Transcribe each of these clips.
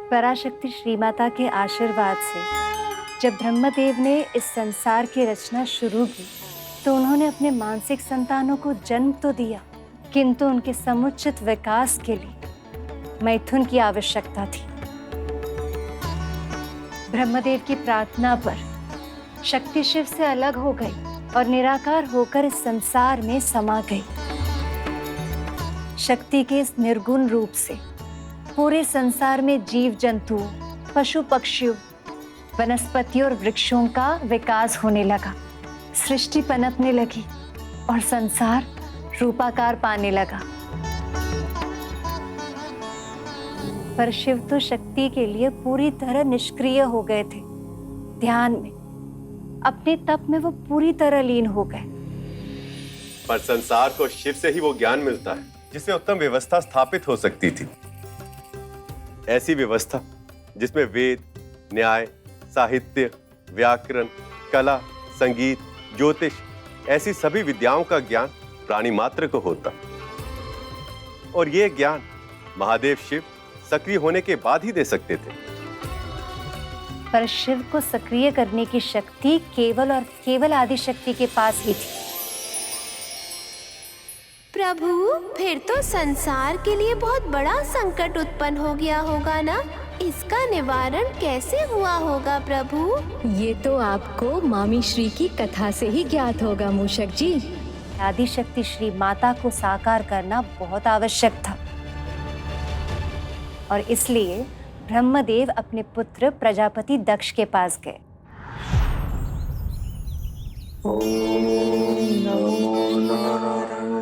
पराशक्ति श्री माता के आशीर्वाद से जब ब्रह्मदेव ने इस संसार की रचना शुरू की तो उन्होंने अपने मानसिक संतानों को जन्म तो दिया, किंतु उनके समुचित विकास के लिए मैथुन की आवश्यकता थी। ब्रह्मदेव की प्रार्थना पर शक्ति शिव से अलग हो गई और निराकार होकर इस संसार में समा गई। शक्ति के इस निर्गुण रूप से पूरे संसार में जीव जंतु, पशु पक्षियों, वनस्पतियों और वृक्षों का विकास होने लगा, सृष्टि पनपने लगी और संसार रूपाकार पाने लगा। पर शिव तो शक्ति के लिए पूरी तरह निष्क्रिय हो गए थे। ध्यान में, अपने तप में वो पूरी तरह लीन हो गए। पर संसार को शिव से ही वो ज्ञान मिलता है जिससे उत्तम व्यवस्था स्थापित हो सकती थी। ऐसी व्यवस्था जिसमें वेद, न्याय, साहित्य, व्याकरण, कला, संगीत, ज्योतिष ऐसी सभी विद्याओं का ज्ञान प्राणी मात्र को होता। और ये ज्ञान महादेव शिव सक्रिय होने के बाद ही दे सकते थे। पर शिव को सक्रिय करने की शक्ति केवल और केवल आदिशक्ति के पास ही थी। प्रभु, फिर तो संसार के लिए बहुत बड़ा संकट उत्पन्न हो गया होगा ना? इसका निवारण कैसे हुआ होगा प्रभु? ये तो आपको मामी श्री की कथा से ही ज्ञात होगा मूषक जी। आदिशक्ति श्री माता को साकार करना बहुत आवश्यक था और इसलिए ब्रह्मदेव अपने पुत्र प्रजापति दक्ष के पास गए। ओम नमो नारायण,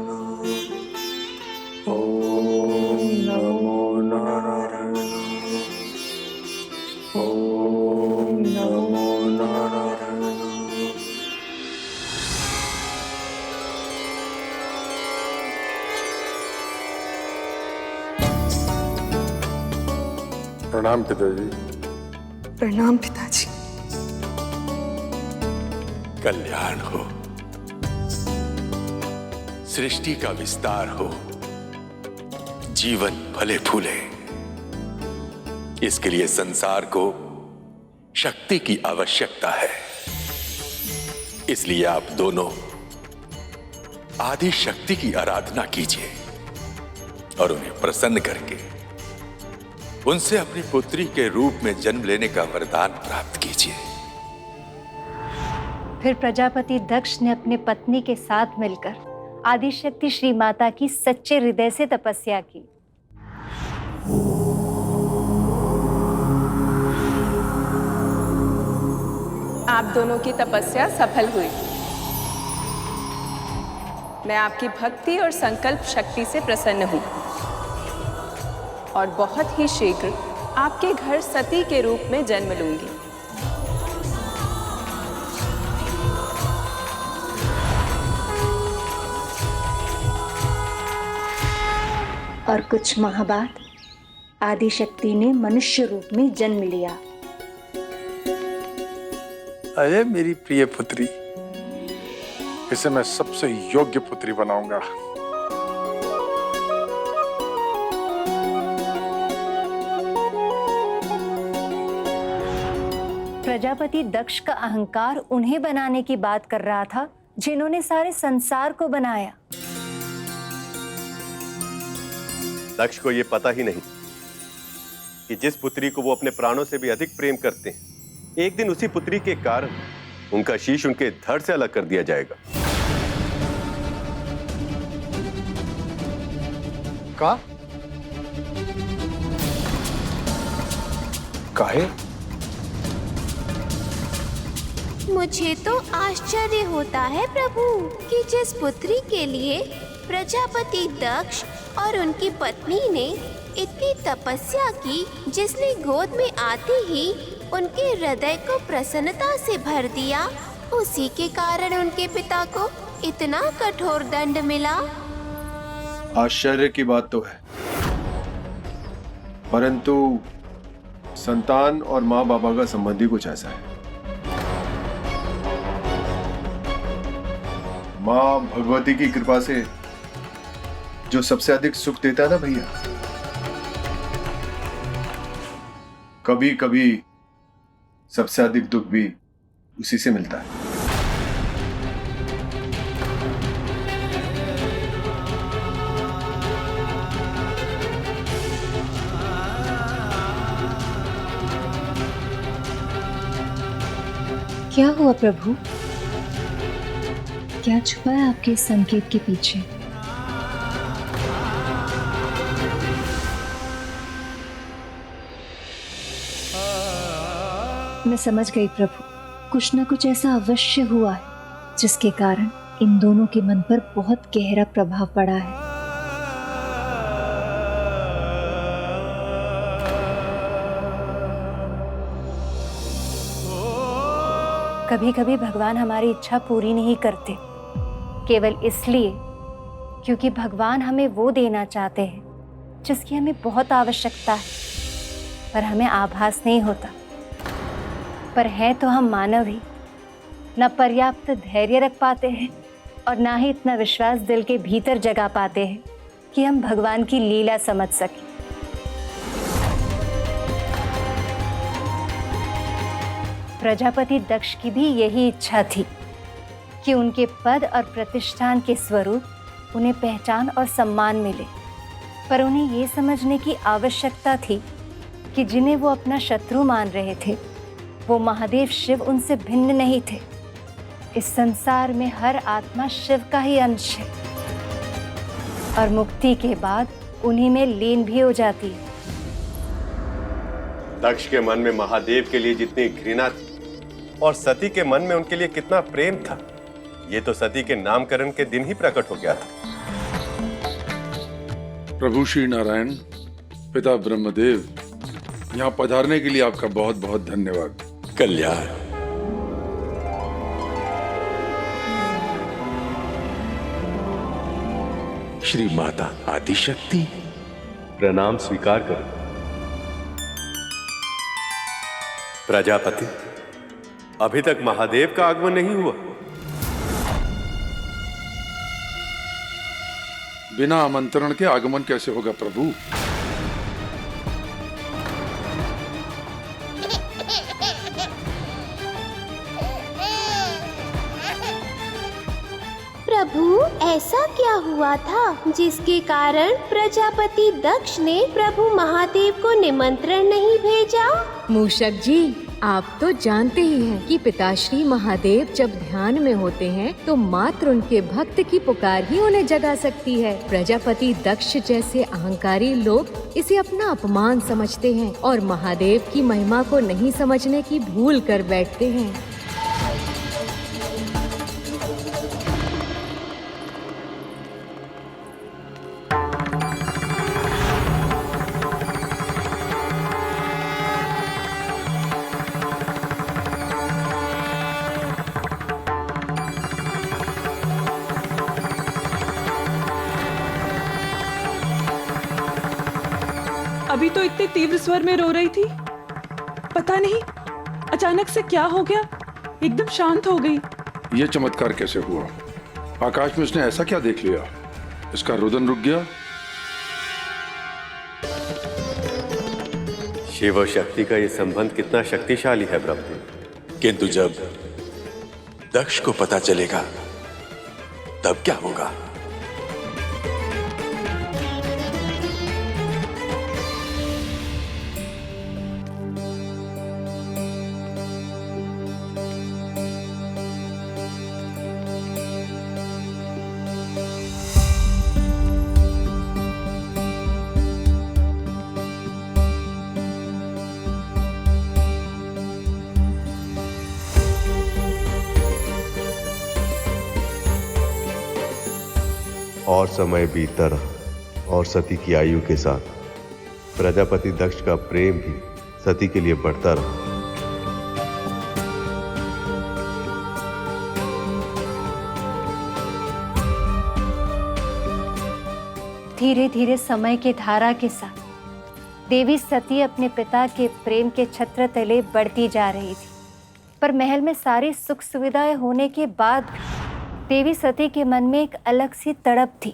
ओम नमो नारायण, ओम नमो नारायण। प्रणाम पिताजी। प्रणाम पिताजी। कल्याण हो, सृष्टि का विस्तार हो, जीवन फले फूले, इसके लिए संसार को शक्ति की आवश्यकता है। इसलिए आप दोनों आदि शक्ति की आराधना कीजिए और उन्हें प्रसन्न करके उनसे अपनी पुत्री के रूप में जन्म लेने का वरदान प्राप्त कीजिए। फिर प्रजापति दक्ष ने अपने पत्नी के साथ मिलकर आदिशक्ति श्री माता की सच्चे हृदय से तपस्या की। आप दोनों की तपस्या सफल हुई। मैं आपकी भक्ति और संकल्प शक्ति से प्रसन्न हूँ और बहुत ही शीघ्र आपके घर सती के रूप में जन्म लूंगी। और कुछ माह बाद आदिशक्ति ने मनुष्य रूप में जन्म लिया। अरे मेरी प्रिय पुत्री, इसे मैं सबसे योग्य पुत्री बनाऊंगा। प्रजापति दक्ष का अहंकार उन्हें बनाने की बात कर रहा था जिन्होंने सारे संसार को बनाया। दक्ष को यह पता ही नहीं कि जिस पुत्री को वो अपने प्राणों से भी अधिक प्रेम करते हैं, एक दिन उसी पुत्री के कारण उनका शीश उनके धड़ से अलग कर दिया जाएगा। का? काहे? मुझे तो आश्चर्य होता है प्रभु कि जिस पुत्री के लिए प्रजापति दक्ष और उनकी पत्नी ने इतनी तपस्या की, जिसने गोद में आते ही उनके हृदय को प्रसन्नता से भर दिया, उसी के कारण उनके पिता को इतना कठोर दंड मिला। आश्चर्य की बात तो है, परंतु संतान और माँ बाबा का संबंध ही कुछ ऐसा है। माँ भगवती की कृपा से जो सबसे अधिक सुख देता है ना भैया, कभी कभी सबसे अधिक दुख भी उसी से मिलता है। क्या हुआ प्रभु? क्या छुपा है आपके इस संकेत के पीछे? मैं समझ गई प्रभु, कुछ न कुछ ऐसा अवश्य हुआ है जिसके कारण इन दोनों के मन पर बहुत गहरा प्रभाव पड़ा है। कभी कभी भगवान हमारी इच्छा पूरी नहीं करते, केवल इसलिए क्योंकि भगवान हमें वो देना चाहते हैं जिसकी हमें बहुत आवश्यकता है, पर हमें आभास नहीं होता। पर है तो हम मानव ही, न पर्याप्त धैर्य रख पाते हैं और ना ही इतना विश्वास दिल के भीतर जगा पाते हैं कि हम भगवान की लीला समझ सकें। प्रजापति दक्ष की भी यही इच्छा थी कि उनके पद और प्रतिष्ठान के स्वरूप उन्हें पहचान और सम्मान मिले, पर उन्हें ये समझने की आवश्यकता थी कि जिन्हें वो अपना शत्रु मान रहे थे वो महादेव शिव उनसे भिन्न नहीं थे। इस संसार में हर आत्मा शिव का ही अंश है और मुक्ति के बाद उन्हीं में लीन भी हो जाती है। दक्ष के मन में महादेव के लिए जितनी घृणा थी और सती के मन में उनके लिए कितना प्रेम था, ये तो सती के नामकरण के दिन ही प्रकट हो गया था। प्रभु श्री नारायण, पिता ब्रह्मदेव, यहाँ पधारने के लिए आपका बहुत बहुत धन्यवाद। कल्याण। श्री माता आदिशक्ति, प्रणाम स्वीकार करो। प्रजापति, अभी तक महादेव का आगमन नहीं हुआ। बिना आमंत्रण के आगमन कैसे होगा प्रभु? प्रभु, ऐसा क्या हुआ था जिसके कारण प्रजापति दक्ष ने प्रभु महादेव को निमंत्रण नहीं भेजा? मूषक जी, आप तो जानते ही हैं कि पिताश्री महादेव जब ध्यान में होते हैं तो मात्र उनके भक्त की पुकार ही उन्हें जगा सकती है। प्रजापति दक्ष जैसे अहंकारी लोग इसे अपना अपमान समझते हैं और महादेव की महिमा को नहीं समझने की भूल कर बैठते हैं। अभी तो इतने तीव्र स्वर में रो रही थी, पता नहीं अचानक से क्या हो गया, एकदम शांत हो गई। ये चमत्कार कैसे हुआ? आकाश में उसने ऐसा क्या देख लिया? इसका रुदन रुक गया? शिव और शक्ति का ये संबंध कितना शक्तिशाली है ब्रह्म। किंतु जब दक्ष को पता चलेगा तब क्या होगा? और समय बीतता रहा और सती की आयु के साथ प्रजापति दक्ष का प्रेम भी सती के लिए बढ़ता रहा। धीरे धीरे समय के धारा के साथ देवी सती अपने पिता के प्रेम के छत्र तले बढ़ती जा रही थी, पर महल में सारी सुख सुविधाएं होने के बाद भी देवी सती के मन में एक अलग सी तड़प थी।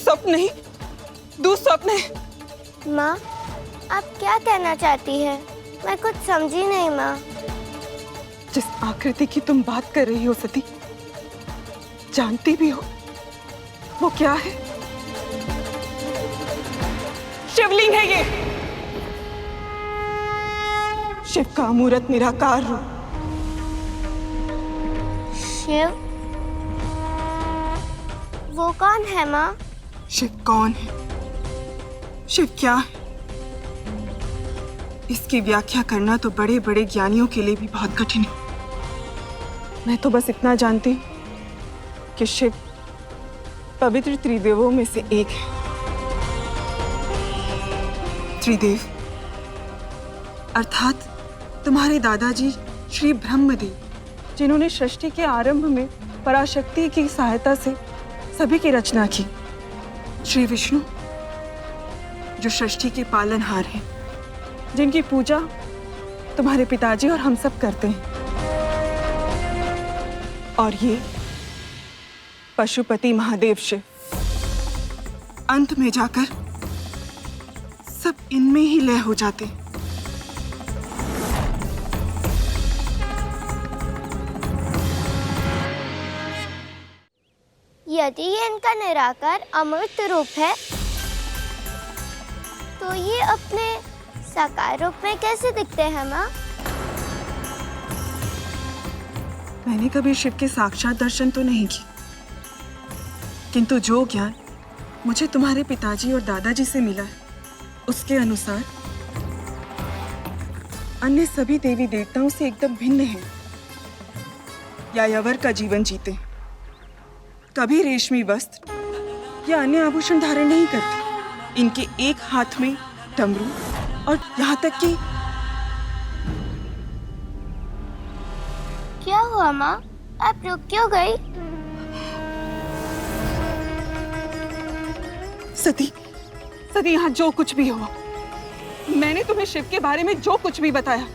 स्वप्न नहीं, दुस्वप्न है। माँ, आप क्या कहना चाहती है? मैं कुछ समझी नहीं माँ। जिस आकृति की तुम बात कर रही हो सती, जानती भी हो वो क्या है? शिवलिंग है ये, शिव का अमूर्त निराकार रूप। शिव? वो कौन है माँ? शिव कौन है, शिव क्या है, इसकी व्याख्या करना तो बड़े बड़े ज्ञानियों के लिए भी बहुत कठिन है। मैं तो बस इतना जानती कि शिव पवित्र त्रिदेवों में से एक है। त्रिदेव अर्थात तुम्हारे दादाजी श्री ब्रह्मदेव, जिन्होंने सृष्टि के आरंभ में पराशक्ति की सहायता से सभी की रचना की। श्री विष्णु, जो सृष्टि के पालनहार हैं, जिनकी पूजा तुम्हारे पिताजी और हम सब करते हैं। और ये पशुपति महादेव शिव, अंत में जाकर सब इनमें ही लय हो जाते हैं। यदि ये इनका निराकार अमृत रूप है, तो ये अपने साकार रूप में कैसे दिखते हैं माँ? मैंने कभी शिव के साक्षात दर्शन तो नहीं किए, किंतु जो ज्ञान मुझे तुम्हारे पिताजी और दादाजी से मिला है, उसके अनुसार अन्य सभी देवी देवताओं से एकदम भिन्न है। यायावर का जीवन जीते, कभी रेशमी वस्त्र या अन्य आभूषण धारण नहीं करती। इनके एक हाथ में डमरू और यहाँ तक कि क्या हुआ माँ? आप रुक क्यों गई? सती, सती, यहाँ जो कुछ भी हुआ, मैंने तुम्हें शिव के बारे में जो कुछ भी बताया,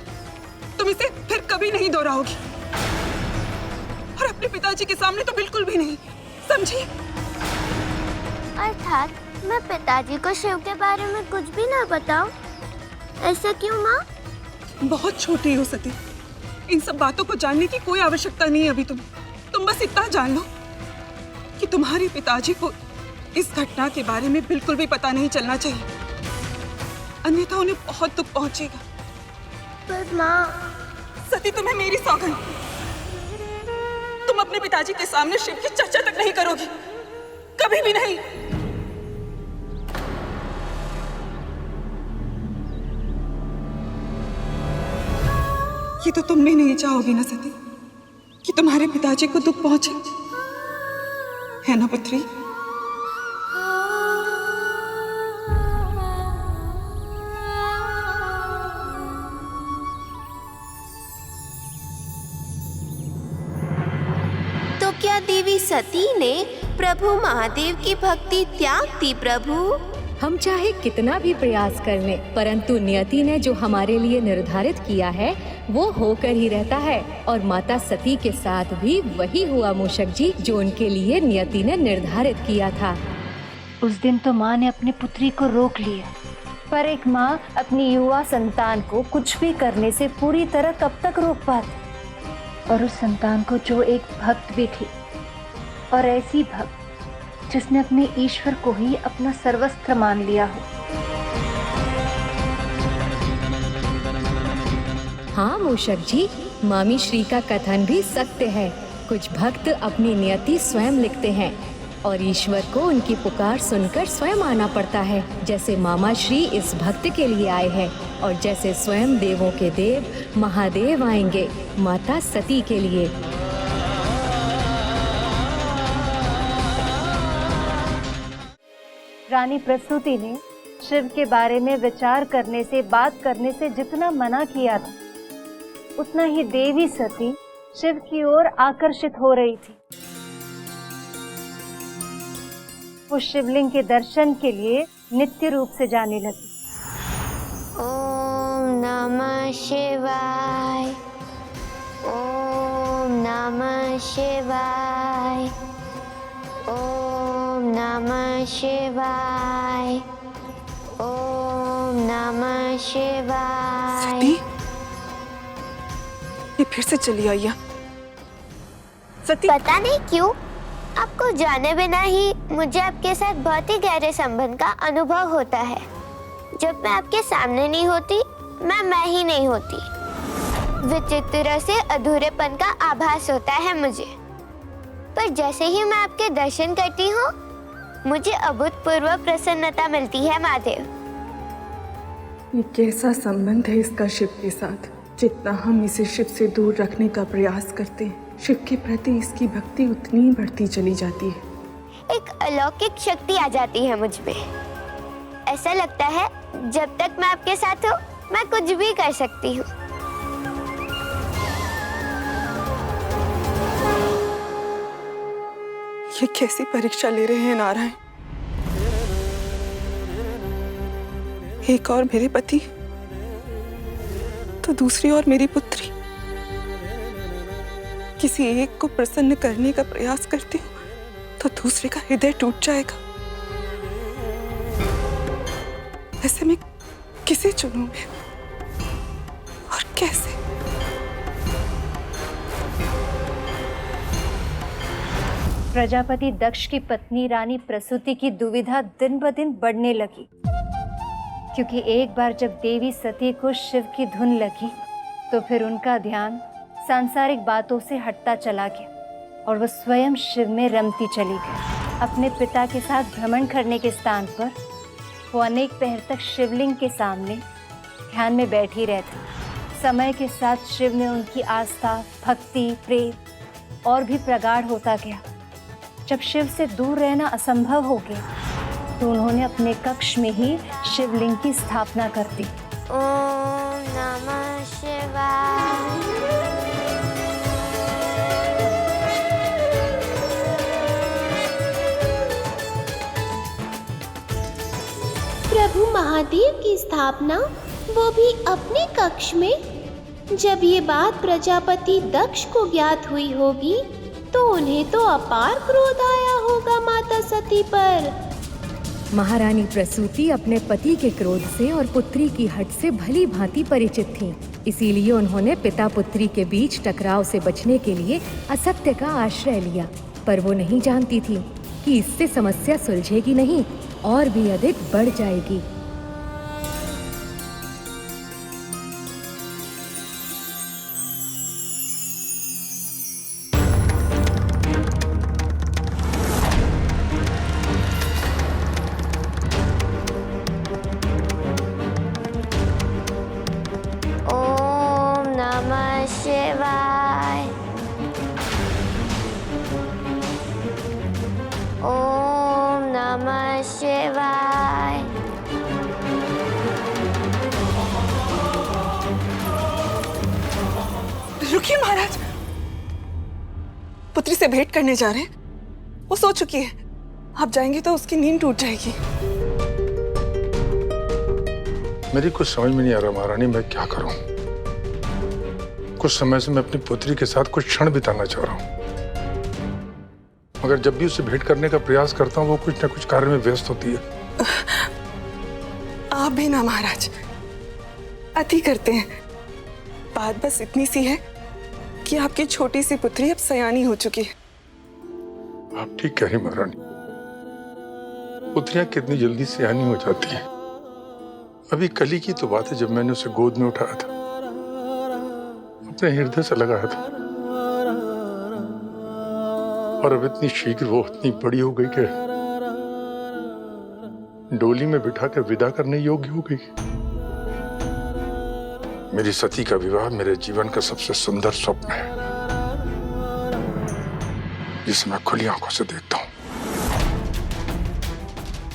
तुम इसे फिर कभी नहीं दोहराओगी, और अपने पिताजी के सामने तो बिल्कुल भी नहीं, समझी? अर्थात मैं पिताजी को शिव के बारे में कुछ भी ना बताऊं? ऐसा क्यों माँ? बहुत छोटी हो सती, इन सब बातों को जानने की कोई आवश्यकता नहीं है अभी। तुम बस इतना जान लो कि तुम्हारे पिताजी को इस घटना के बारे में बिल्कुल भी पता नहीं चलना चाहिए, अन्यथा उन्हें बहुत दुख पहुंचेगा। पर माँ, सती, तुम्हें मेरी सौगंध, तुम अपने पिताजी के सामने शिव की चर्चा तक नहीं करोगी, कभी भी नहीं। ये तो तुम भी नहीं चाहोगी ना सती, कि तुम्हारे पिताजी को दुख पहुंचे, है ना पुत्री? तो क्या देवी सती ने प्रभु महादेव की भक्ति त्याग दी प्रभु? हम चाहे कितना भी प्रयास कर लें, परंतु नियति ने जो हमारे लिए निर्धारित किया है वो होकर ही रहता है। और माता सती के साथ भी वही हुआ मूषक जी, जो उनके लिए नियति ने निर्धारित किया था। उस दिन तो माँ ने अपनी पुत्री को रोक लिया, पर एक माँ अपनी युवा संतान को कुछ भी करने से पूरी तरह कब तक रोक पाती? और उस संतान को जो एक भक्त भी थी, और ऐसी भक्त जिसने अपने ईश्वर को ही अपना सर्वस्त्र मान लिया हो। हाँ मूषक जी, मामी श्री का कथन भी सत्य है। कुछ भक्त अपनी नियति स्वयं लिखते हैं और ईश्वर को उनकी पुकार सुनकर स्वयं आना पड़ता है। जैसे मामा श्री इस भक्त के लिए आए हैं, और जैसे स्वयं देवों के देव महादेव आएंगे माता सती के लिए। रानी प्रसूति ने शिव के बारे में विचार करने से, बात करने से जितना मना किया था, उतना ही देवी सती शिव की ओर आकर्षित हो रही थी। वो शिवलिंग के दर्शन के लिए नित्य रूप से जाने लगी। ओम नमः शिवाय, ओम नमः शिवाय, ओम नमः नमः शिवाय। ओम नमः शिवाय। सती, ये फिर से चली आई है। सती, पता नहीं क्यों आपको जाने बिना ही मुझे आपके साथ बहुत ही गहरे संबंध का अनुभव होता है। जब मैं आपके सामने नहीं होती, मैं ही नहीं होती। विचित्र से अधूरेपन का आभास होता है मुझे। पर जैसे ही मैं आपके दर्शन करती हूँ, मुझे अभूतपूर्व प्रसन्नता मिलती है महादेव। ये कैसा संबंध है इसका शिव के साथ? जितना हम इसे शिव से दूर रखने का प्रयास करते हैं, शिव के प्रति इसकी भक्ति उतनी ही बढ़ती चली जाती है। एक अलौकिक शक्ति आ जाती है मुझ में। ऐसा लगता है जब तक मैं आपके साथ हूँ, मैं कुछ भी कर सकती हूँ। ये कैसी परीक्षा ले रहे हैं नारायण? एक और मेरे पति तो दूसरी और मेरी पुत्री। किसी एक को प्रसन्न करने का प्रयास करती हूँ तो दूसरे का हृदय टूट जाएगा। ऐसे में किसे चुनूंगी और कैसे? प्रजापति दक्ष की पत्नी रानी प्रसूति की दुविधा दिन ब दिन बढ़ने लगी, क्योंकि एक बार जब देवी सती को शिव की धुन लगी तो फिर उनका ध्यान सांसारिक बातों से हटता चला गया और वो स्वयं शिव में रमती चली गई। अपने पिता के साथ भ्रमण करने के स्थान पर वो अनेक पहर तक शिवलिंग के सामने ध्यान में बैठी रहती। समय के साथ शिव में उनकी आस्था, भक्ति, प्रेम और भी प्रगाढ़ होता गया। जब शिव से दूर रहना असंभव हो गया तो उन्होंने अपने कक्ष में ही शिवलिंग की स्थापना कर दी। ओम नमः शिवाय। प्रभु महादेव की स्थापना, वो भी अपने कक्ष में। जब ये बात प्रजापति दक्ष को ज्ञात हुई होगी तो उन्हें तो अपार क्रोध आया होगा माता सती पर। महारानी प्रसूति अपने पति के क्रोध से और पुत्री की हट से भली भांति परिचित थीं। इसीलिए उन्होंने पिता पुत्री के बीच टकराव से बचने के लिए असत्य का आश्रय लिया। पर वो नहीं जानती थी कि इससे समस्या सुलझेगी नहीं और भी अधिक बढ़ जाएगी। ओम नमः शिवाय। ओम नमः शिवाय। रुकिए महाराज, पुत्री से भेंट करने जा रहे हैं। वो सो चुकी है, आप जाएंगे तो उसकी नींद टूट जाएगी। मेरी कुछ समझ में नहीं आ रहा महारानी, मैं क्या करूं। कुछ समय से मैं अपनी पुत्री के साथ कुछ क्षण बिताना चाह रहा हूं, मगर जब भी उसे भेंट करने का प्रयास करता हूं वो कुछ न कुछ कार्य में व्यस्त होती है। आप भी ना महाराज, अति करते हैं। बात बस इतनी सी है कि आपकी छोटी सी पुत्री अब सयानी हो चुकी है। आप ठीक कह रही महारानी, पुत्रियां कितनी जल्दी सयानी हो जाती हैं। अभी कल ही की तो बात है जब मैंने उसे गोद में उठाया था, अपने हृदय से लगाया था, और अब इतनी शीघ्र वो इतनी बड़ी हो गई कि डोली में बिठाकर विदा करने योग्य हो गई। मेरी सती का विवाह मेरे जीवन का सबसे सुंदर स्वप्न है, जिसे मैं खुली आंखों से देखता हूं।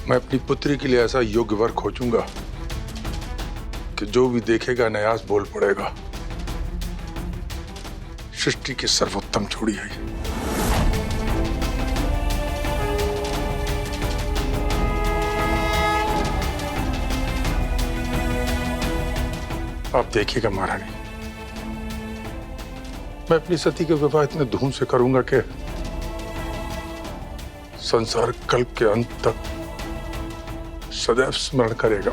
मैं अपनी पुत्री के लिए ऐसा योग्य वर खोजूंगा कि जो भी देखेगा अनायास बोल पड़ेगा, सृष्टि की सर्वोत्तम जोड़ी है ये। आप देखिएगा महारानी, मैं अपनी सती का विवाह इतने धूम से करूंगा कि संसार कल्प के अंत तक सदैव स्मरण करेगा।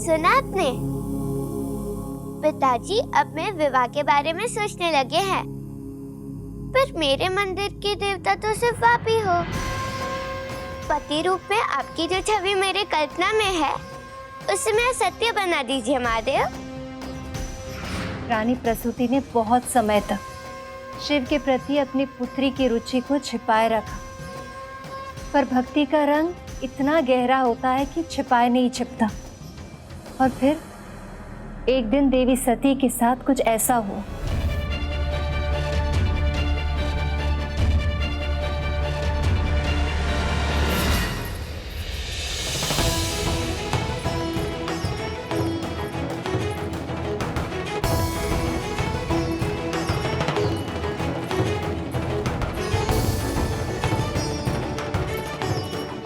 सुना आपने? पिताजी अब मैं विवाह के बारे में सोचने लगे हैं। पर मेरे मंदिर के देवता तो सिर्फ आप ही हो। पति रूप में आपकी जो छवि मेरे कल्पना में है, उसे मैं सत्य बना दीजिए महादेव। रानी प्रसूति ने बहुत समय तक शिव के प्रति अपनी पुत्री की रुचि को छिपाए रखा, पर भक्ति का रंग इतना गहरा होता है कि छिपाए नहीं छिपता। और फिर एक दिन देवी सती के साथ कुछ ऐसा हुआ।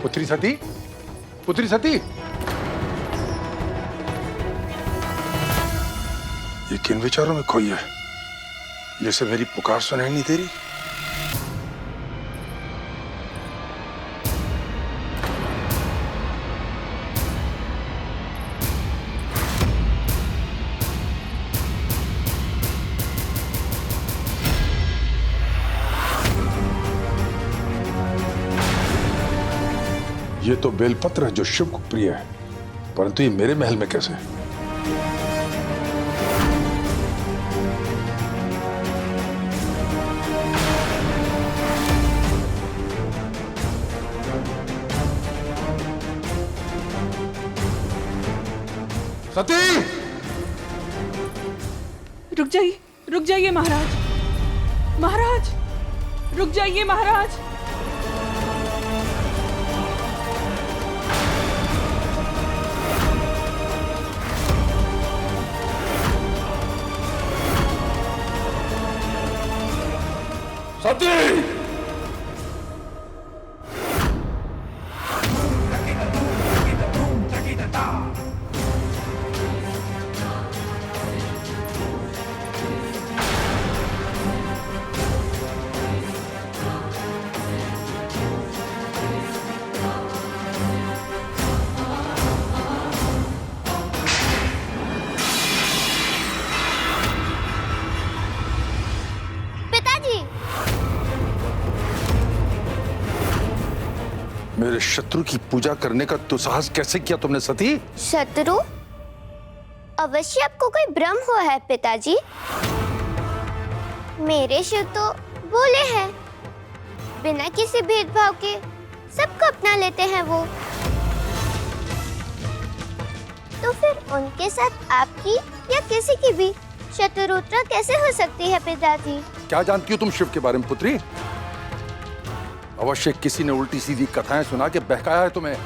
पुत्री सती, पुत्री सती, ये किन विचारों में खोई है? जैसे मेरी पुकार सुनाई नहीं दे रही। ये तो बेलपत्र है जो शिव को प्रिय है, परंतु ये मेरे महल में कैसे? सती! रुक जाइए महाराज। महाराज, रुक जाइए महाराज। सती! मेरे शत्रु की पूजा करने का दुस्साहस कैसे किया तुमने सती? शत्रु? अवश्य आपको कोई भ्रम हुआ है पिताजी। मेरे शिव तो भोले हैं, बिना किसी भेदभाव के सबको अपना लेते हैं वो। तो फिर उनके साथ आपकी या किसी की भी शत्रुता कैसे हो सकती है पिताजी? क्या जानती हो तुम शिव के बारे में पुत्री? अवश्य किसी ने उल्टी सीधी कथाएं सुना के बहकाया है तुम्हें।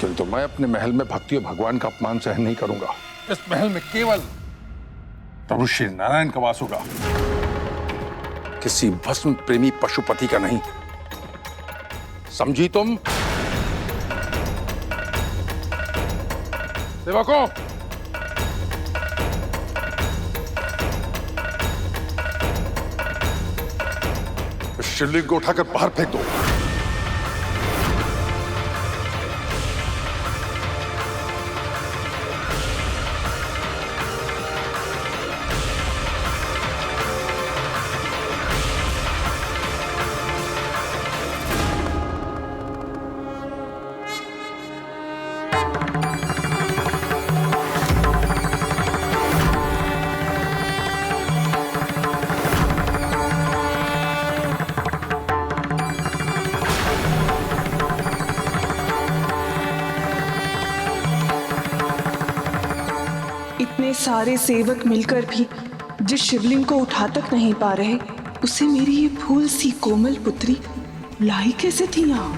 किंतु मैं अपने महल में भक्ति और भगवान का अपमान सहन नहीं करूंगा। इस महल में केवल प्रभु श्री नारायण का वास होगा, किसी भस्म प्रेमी पशुपति का नहीं। समझी तुम? सेवकों, शिवलिंग को उठाकर बाहर फेंक दो। इतने सारे सेवक मिलकर भी जिस शिवलिंग को उठा तक नहीं पा रहे, उसे मेरी ये फूल सी कोमल पुत्री लाई कैसे थी यहाँ?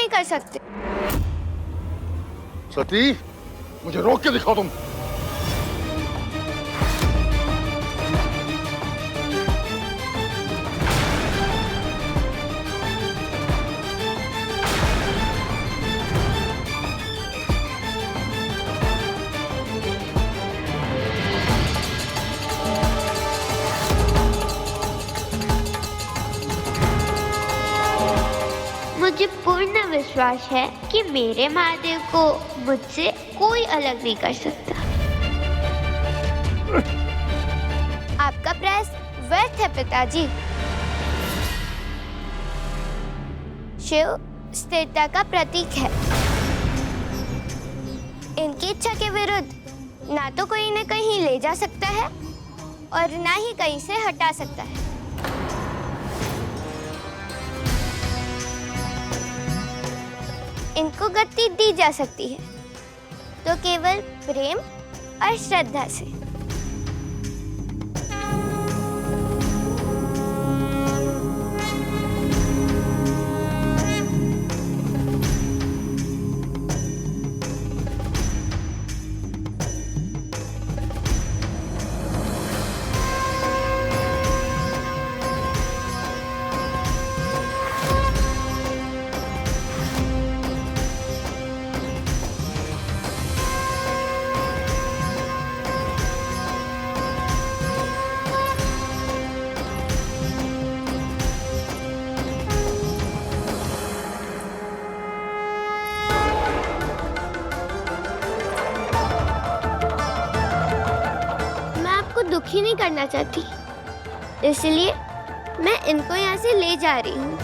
नहीं कर सकते। सती, मुझे रोक के दिखाओ तुम। मुझे पूर्ण विश्वास है कि मेरे महादेव को मुझसे कोई अलग नहीं कर सकता। आपका प्रयास व्यर्थ है पिताजी। शिव स्थिरता का प्रतीक है। इनकी इच्छा के विरुद्ध ना तो कोई इन्हें कहीं ले जा सकता है और ना ही कहीं से हटा सकता है। इनको गति दी जा सकती है तो केवल प्रेम और श्रद्धा से। दुखी नहीं करना चाहती, इसलिए मैं इनको यहाँ से ले जा रही हूँ,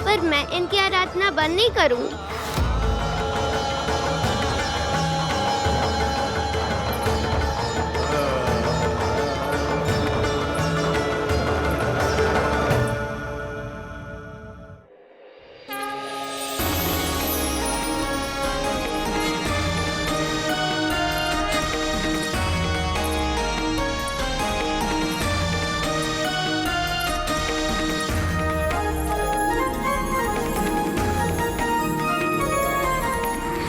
पर मैं इनकी आराधना बंद नहीं करूँगी।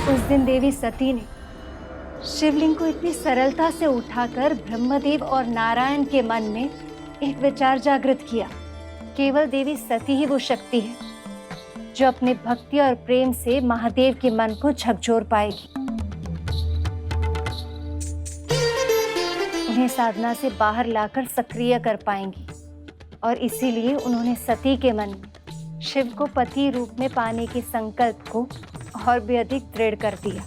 उस दिन देवी सती ने शिवलिंग को इतनी सरलता से उठाकर ब्रह्मदेव और नारायण के मन में एक विचार जागृत किया। केवल देवी सती ही वो शक्ति है जो अपने भक्ति और प्रेम से महादेव के मन को झकझोर पाएगी। उन्हें साधना से बाहर लाकर सक्रिय कर पाएंगी और इसीलिए उन्होंने सती के मन में शिव को पति रूप में पाने के संकल्प को और भी अधिक दृढ़ कर दिया।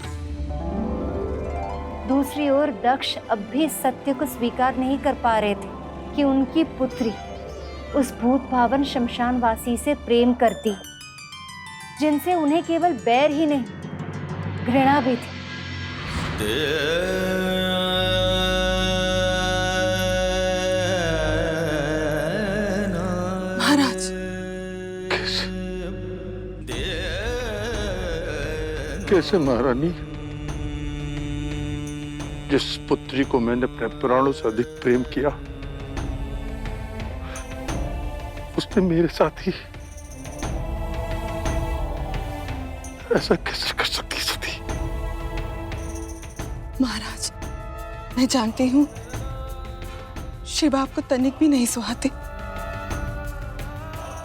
दूसरी ओर दक्ष अब भी सत्य को स्वीकार नहीं कर पा रहे थे कि उनकी पुत्री उस भूत भावन शमशानवासी से प्रेम करती, जिनसे उन्हें केवल बैर ही नहीं घृणा भी थी। महाराज, कैसे महारानी? जिस पुत्री को मैंने अपने प्राणों से अधिक प्रेम किया, उसने मेरे साथ ही ऐसा कैसे कर सकती सती? महाराज, मैं जानती हूँ शिव आपको तनिक भी नहीं सुहाते,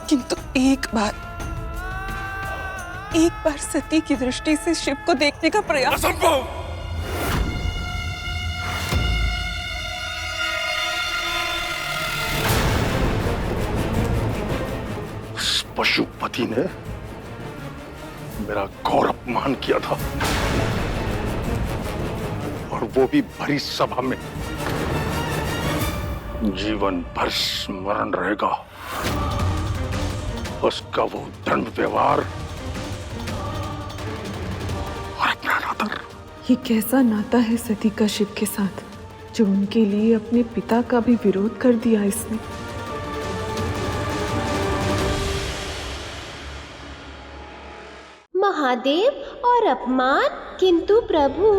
किंतु एक बार सती की दृष्टि से शिव को देखने का प्रयास। असंभव! उस पशुपति ने मेरा घोर अपमान किया था, और वो भी भरी सभा में। जीवन भर स्मरण रहेगा उसका वो दंड व्यवहार और अपना नाता। ये कैसा नाता है सती का शिव के साथ, जो उनके लिए अपने पिता का भी विरोध कर दिया इसने। महादेव और अपमान, किंतु प्रभु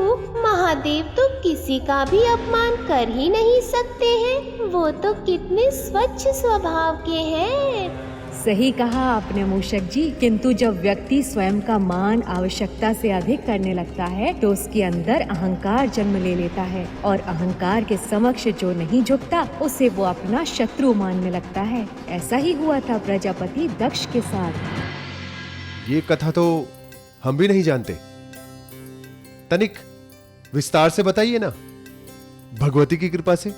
महादेव तो किसी का भी अपमान कर ही नहीं सकते हैं। वो तो कितने स्वच्छ स्वभाव के हैं। सही कहा आपने मूषक जी, किंतु जब व्यक्ति स्वयं का मान आवश्यकता से अधिक करने लगता है तो उसके अंदर अहंकार जन्म ले लेता है, और अहंकार के समक्ष जो नहीं झुकता उसे वो अपना शत्रु मानने लगता है। ऐसा ही हुआ था प्रजापति दक्ष के साथ। ये कथा तो हम भी नहीं जानते, तनिक विस्तार से बताइए ना, भगवती की कृपा से।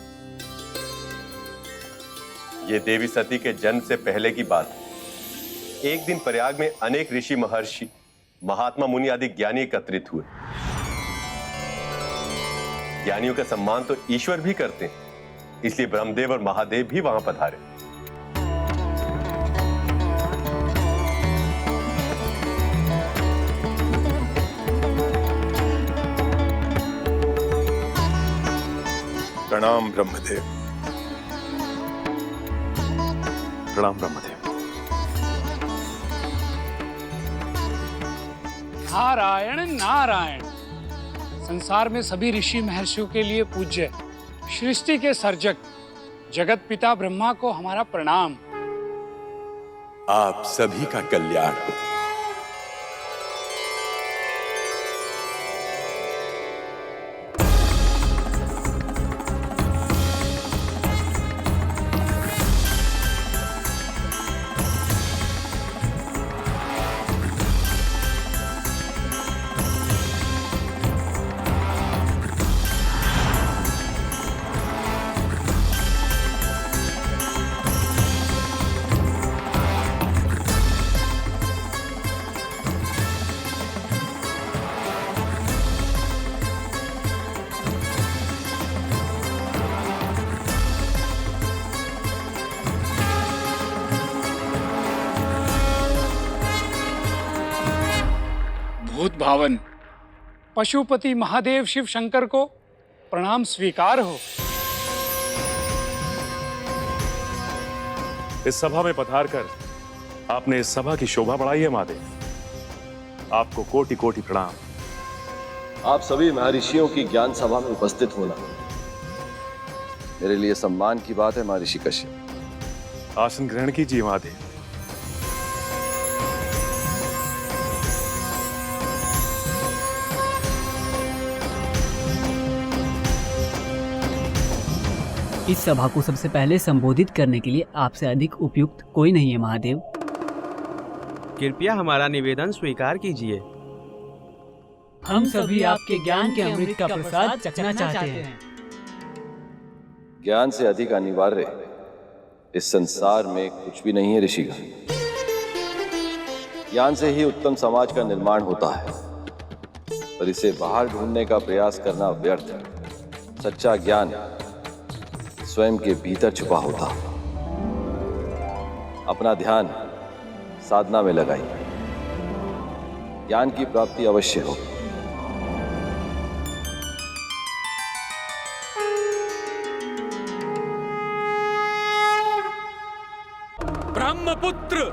ये देवी सती के जन्म से पहले की बात है। एक दिन प्रयाग में अनेक ऋषि, महर्षि, महात्मा, मुनि आदि ज्ञानी एकत्रित हुए। ज्ञानियों का सम्मान तो ईश्वर भी करते हैं, इसलिए ब्रह्मदेव और महादेव भी वहां पधारे। प्रणाम ब्रह्मदेव। प्रणाम ब्रह्मदेव। नारायण नारायण। संसार में सभी ऋषि महर्षियों के लिए पूज्य सृष्टि के सर्जक जगत पिता ब्रह्मा को हमारा प्रणाम। आप सभी का कल्याण हो। भूत भावन पशुपति महादेव शिव शंकर को प्रणाम स्वीकार हो। इस सभा में पधार कर आपने इस सभा की शोभा बढ़ाई है महादेव। आपको कोटि कोटि प्रणाम। आप सभी महर्षियों की ज्ञान सभा में उपस्थित होना मेरे लिए सम्मान की बात है। महर्षि कश्यप, आसन ग्रहण कीजिए महादेव। इस सभा को सबसे पहले संबोधित करने के लिए आपसे अधिक उपयुक्त कोई नहीं है महादेव। कृपया हमारा निवेदन स्वीकार कीजिए। हम सभी आपके ज्ञान के अमृत का प्रसाद चखना चाहते हैं। ज्ञान से अधिक अनिवार्य इस संसार में कुछ भी नहीं है ऋषिगण। ज्ञान से ही उत्तम समाज का निर्माण होता है, पर इसे बाहर ढूंढने का प्रयास करना व्यर्थ है। सच्चा ज्ञान स्वयं के भीतर छुपा होता। अपना ध्यान साधना में लगाइए, ज्ञान की प्राप्ति अवश्य हो। ब्रह्मपुत्र,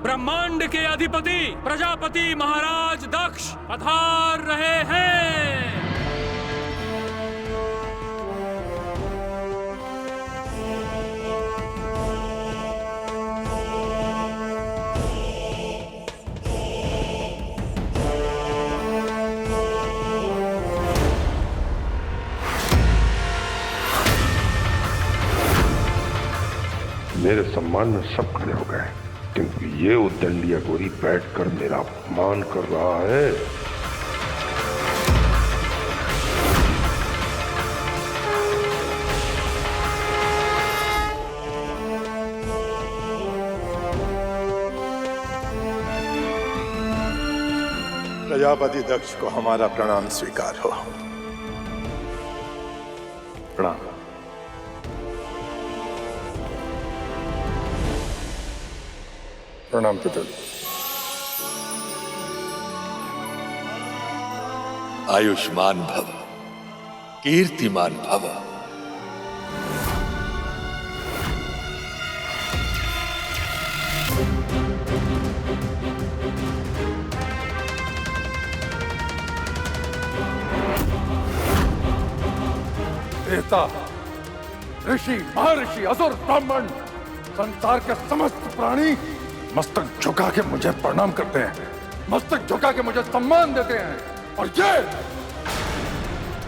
ब्रह्मांड के अधिपति प्रजापति महाराज दक्ष पधार रहे हैं। मेरे सम्मान में सब खड़े हो गए, क्योंकि ये उद्दंडिया गोरी बैठकर मेरा अपमान कर रहा है। प्रजापति दक्ष को हमारा प्रणाम स्वीकार हो। प्रणाम। प्रणाम पिता। आयुष्मान भव, कीर्तिमान भव। देवता, ऋषि, महर्षि, असुर, ब्राह्मण, संसार के समस्त प्राणी मस्तक झुका के मुझे प्रणाम करते हैं, मस्तक झुका के मुझे सम्मान देते हैं। और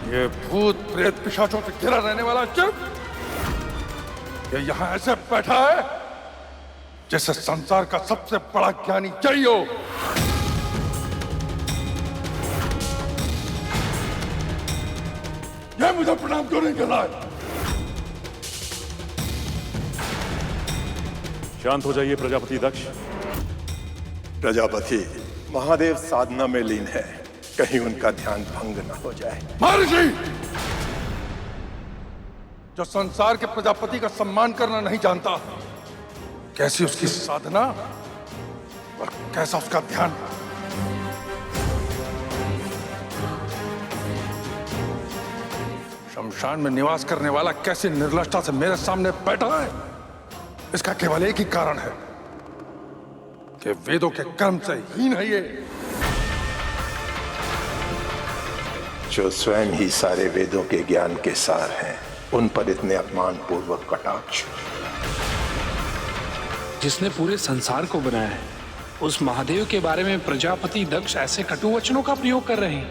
ये भूत प्रेत पिशाचों से घिरा रहने वाला चित्त, ये यहां ऐसे बैठा है जैसे संसार का सबसे बड़ा ज्ञानी चाहिए हो। ये मुझे प्रणाम क्यों नहीं कर रहा है? शांत हो जाइए प्रजापति दक्ष। प्रजापति, महादेव साधना में लीन है, कहीं उनका ध्यान भंग न हो जाए। महर्षि, जो संसार के प्रजापति का सम्मान करना नहीं जानता, कैसी उसकी साधना और कैसा उसका ध्यान। शमशान में निवास करने वाला कैसी निर्लजता से मेरे सामने बैठा है, इसका केवल एक ही कारण है कि वेदों के कर्म से हीन है ये। जो स्वयं ही सारे वेदों के ज्ञान के सार हैं, उन पर इतने अपमान पूर्वक कटाक्ष। जिसने पूरे संसार को बनाया है, उस महादेव के बारे में प्रजापति दक्ष ऐसे कटु वचनों का प्रयोग कर रहे हैं।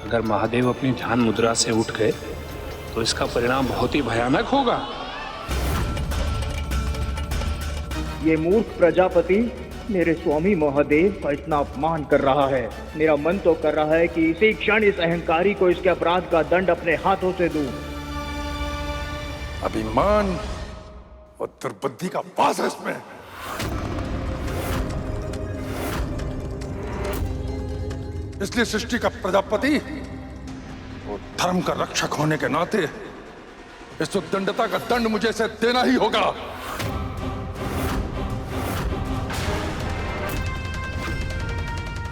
अगर महादेव अपनी ध्यान मुद्रा से उठ गए तो इसका परिणाम बहुत ही भयानक होगा। ये मूर्ख प्रजापति मेरे स्वामी महादेव का इतना अपमान कर रहा है। मेरा मन तो कर रहा है कि इसी क्षण इस अहंकारी को इसके अपराध का दंड अपने हाथों से दूं। अभिमान और दुर्बुद्धि का वास है इसमें। इसलिए सृष्टि का प्रजापति और धर्म का रक्षक होने के नाते इस उद्दंडता का दंड मुझे इसे देना ही होगा।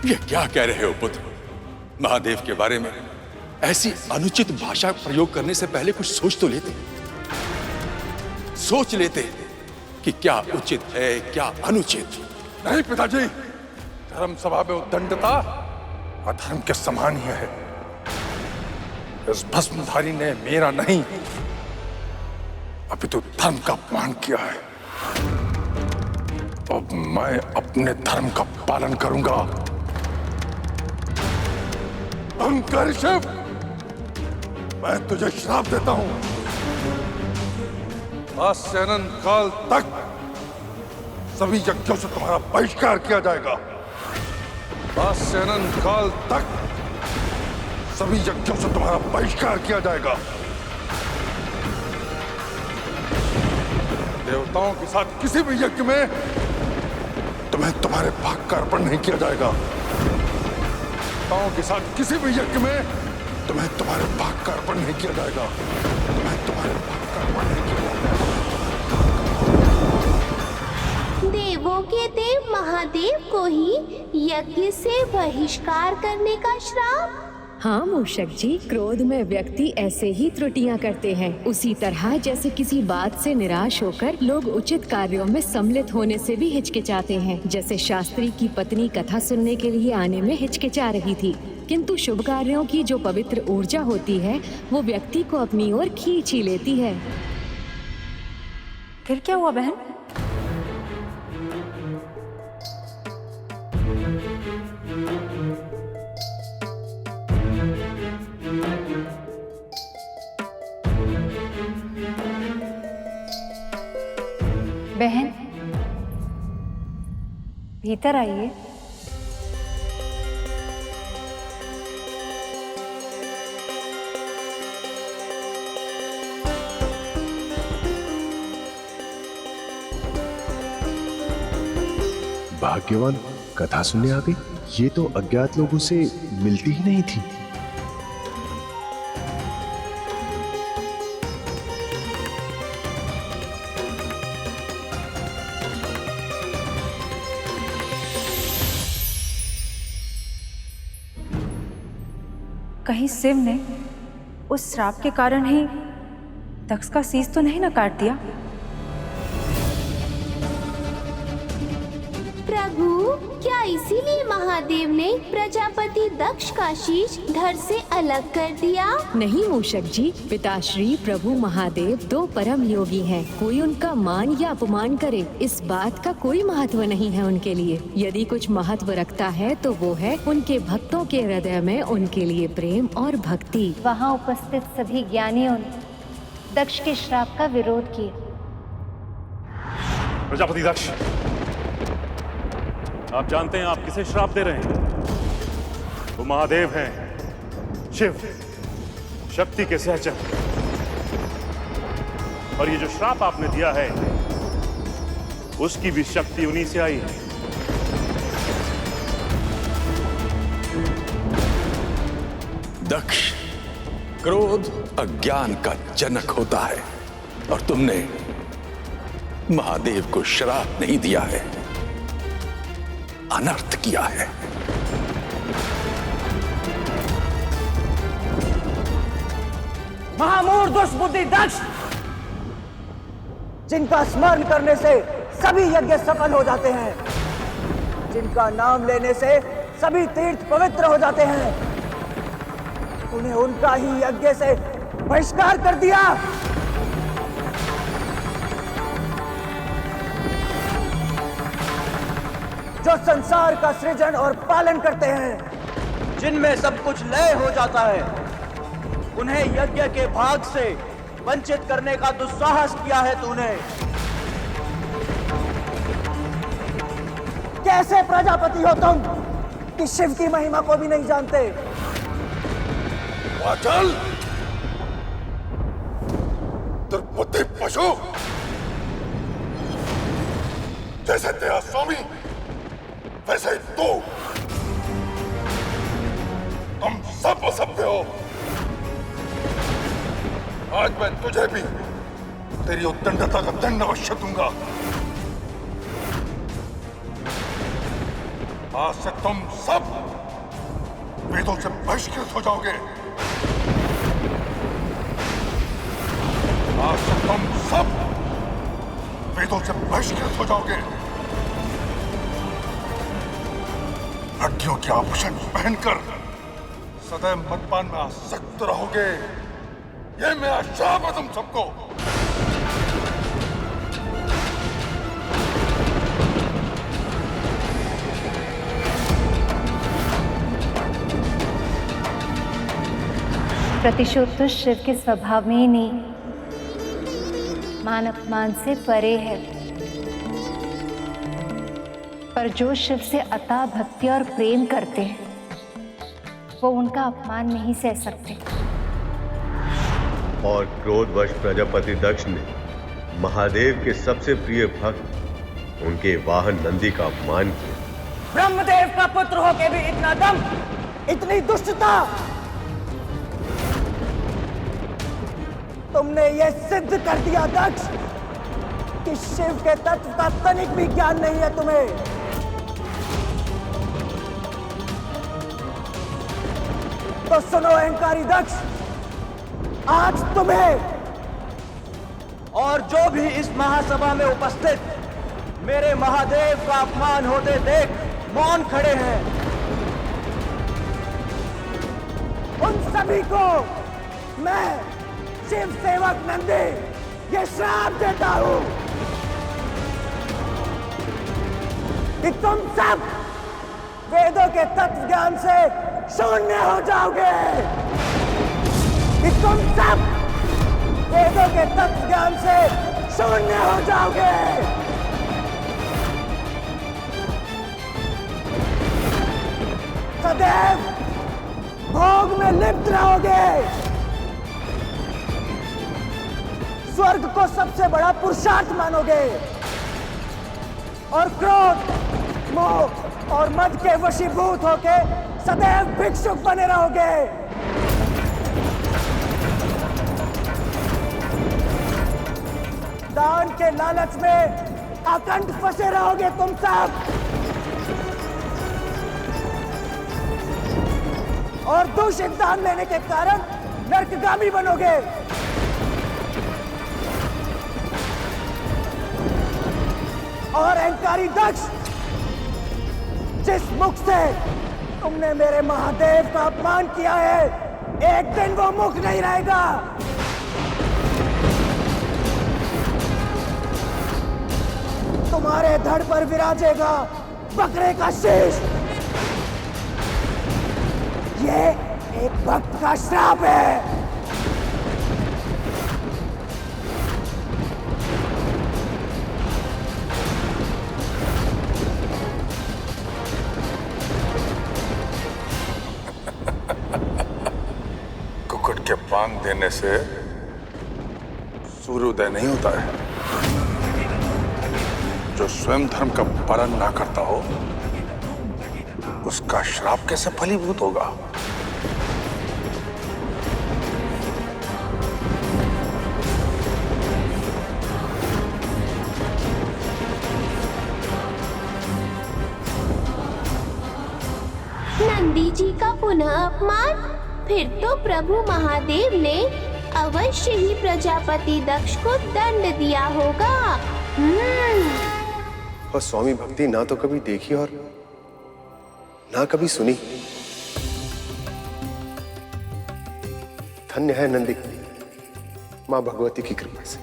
ये क्या कह रहे हो पुत्र? महादेव के बारे में ऐसी अनुचित भाषा प्रयोग करने से पहले कुछ सोच तो लेते, सोच लेते कि क्या उचित है क्या अनुचित। नहीं पिताजी, धर्म सभा में उद्दंडता अधर्म के समान ही है। इस भस्मधारी ने मेरा नहीं अभी तो धर्म का अपमान किया है। अब मैं अपने धर्म का पालन करूंगा। अहंकारी शिव, मैं तुझे श्राप देता हूं। आज से अनंत काल तक सभी यज्ञों से तुम्हारा बहिष्कार किया जाएगा। आज से अनंत काल तक सभी यज्ञों से तुम्हारा बहिष्कार किया जाएगा। देवताओं के साथ किसी भी यज्ञ में तुम्हें तुम्हारे भाग का अर्पण नहीं किया जाएगा। देवताओं के साथ किसी भी यज्ञ में तुम्हें तुम्हारे भाग का अर्पण नहीं किया जाएगा। तुम्हें तुम्हारे भाग का अर्पण नहीं किया जाएगा। देवों के देव महादेव को ही यज्ञ से बहिष्कार करने का श्राप। हाँ मूषक जी, क्रोध में व्यक्ति ऐसे ही त्रुटियां करते हैं। उसी तरह जैसे किसी बात से निराश होकर लोग उचित कार्यों में सम्मिलित होने से भी हिचकिचाते हैं। जैसे शास्त्री की पत्नी कथा सुनने के लिए आने में हिचकिचा रही थी, किंतु शुभ कार्यों की जो पवित्र ऊर्जा होती है वो व्यक्ति को अपनी ओर खींच ही लेती है। फिर क्या हुआ बहन? बहन, भीतर आइए। भाग्यवान कथा सुनने आ गई। ये तो अज्ञात लोगों से मिलती ही नहीं थी। कहीं शिव ने उस श्राप के कारण ही दक्ष का शीश तो नहीं न काट दिया? प्रभु, क्या इसीलिए महादेव ने प्रजापति दक्ष का शीश धड़ से अलग कर दिया? नहीं मूषक जी, पिताश्री प्रभु महादेव दो परम योगी हैं। कोई उनका मान या अपमान करे, इस बात का कोई महत्व नहीं है उनके लिए। यदि कुछ महत्व रखता है तो वो है उनके भक्तों के हृदय में उनके लिए प्रेम और भक्ति। वहाँ उपस्थित सभी ज्ञानियों ने दक्ष के श्राप का विरोध किया। प्रजापति दक्ष, आप जानते हैं आप किसे श्राप दे रहे हैं? वो महादेव हैं, शिव, शक्ति के सहचर। और ये जो श्राप आपने दिया है, उसकी भी शक्ति उन्हीं से आई है। दक्ष, क्रोध अज्ञान का जनक होता है और तुमने महादेव को श्राप नहीं दिया है, अनर्थ किया है। महामूढ़ दुष्बुद्धि दक्ष, जिनका स्मरण करने से सभी यज्ञ सफल हो जाते हैं, जिनका नाम लेने से सभी तीर्थ पवित्र हो जाते हैं, उन्हें उनका ही यज्ञ से बहिष्कार कर दिया। जो संसार का सृजन और पालन करते हैं, जिनमें सब कुछ लय हो जाता है, उन्हें यज्ञ के भाग से वंचित करने का दुस्साहस किया है तूने। कैसे प्रजापति हो तुम कि शिव की महिमा को भी नहीं जानते? वाचल, दुर्बुद्धि पशु, जैसे तेरा स्वामी वैसे ही तुम सब असभ्य हो। आज मैं तुझे भी तेरी उद्दंडता का दंड अवश्य दूंगा। आज से तुम सब वेदों से बहिष्कृत हो जाओगे। आज से तुम सब वेदों से बहिष्कृत हो जाओगे। हड्डियों के आभूषण पहनकर सदैव मदपान में आसक्त रहोगे। ये मेरा श्राप है तुम सबको। प्रतिशोध तो शिव के स्वभाव में ही नहीं, मान अपमान से परे है। पर जो शिव से अतः भक्ति और प्रेम करते हैं, वो उनका अपमान नहीं सह सकते। और क्रोधवश प्रजापति दक्ष ने महादेव के सबसे प्रिय भक्त उनके वाहन नंदी का अपमान किया। ब्रह्मदेव का पुत्र होके भी इतना दम, इतनी दुष्टता! तुमने ये सिद्ध कर दिया दक्ष कि शिव के तत्व का तनिक भी ज्ञान नहीं है तुम्हें। तो सुनो अहंकारी दक्ष, आज तुम्हें और जो भी इस महासभा में उपस्थित मेरे महादेव का अपमान होते देख मौन खड़े हैं, उन सभी को मैं शिव सेवक नंदी ये श्राप देता हूं कि तुम सब वेदों के तत्व ज्ञान से शून्य हो जाओगे। कि तुम सब वेदों के तत्व ज्ञान से शून्य हो जाओगे। सदैव भोग में लिप्त रहोगे। स्वर्ग को सबसे बड़ा पुरुषार्थ मानोगे और क्रोध, मोह और मद के वशीभूत होके सदैव भिक्षुक बने रहोगे। दान के लालच में अखंड फंसे रहोगे तुम सब। और दूषित दान लेने के कारण नरकगामी बनोगे। और अहंकारी दक्ष, जिस मुख से तुमने मेरे महादेव का अपमान किया है, एक दिन वो मुख नहीं रहेगा। तुम्हारे धड़ पर विराजेगा बकरे का शीश। ये एक भक्त का श्राप है। कुकुट के बांग देने से सूर्योदय नहीं होता है। जो स्वयं धर्म का पालन ना करता हो, उसका श्राप कैसे फलीभूत होगा? नंदी जी का पुनः अपमान? फिर तो प्रभु महादेव ने अवश्य ही प्रजापति दक्ष को दंड दिया होगा। और स्वामी भक्ति ना तो कभी देखी और ना कभी सुनी। धन्य है नंदी मां भगवती की कृपा से।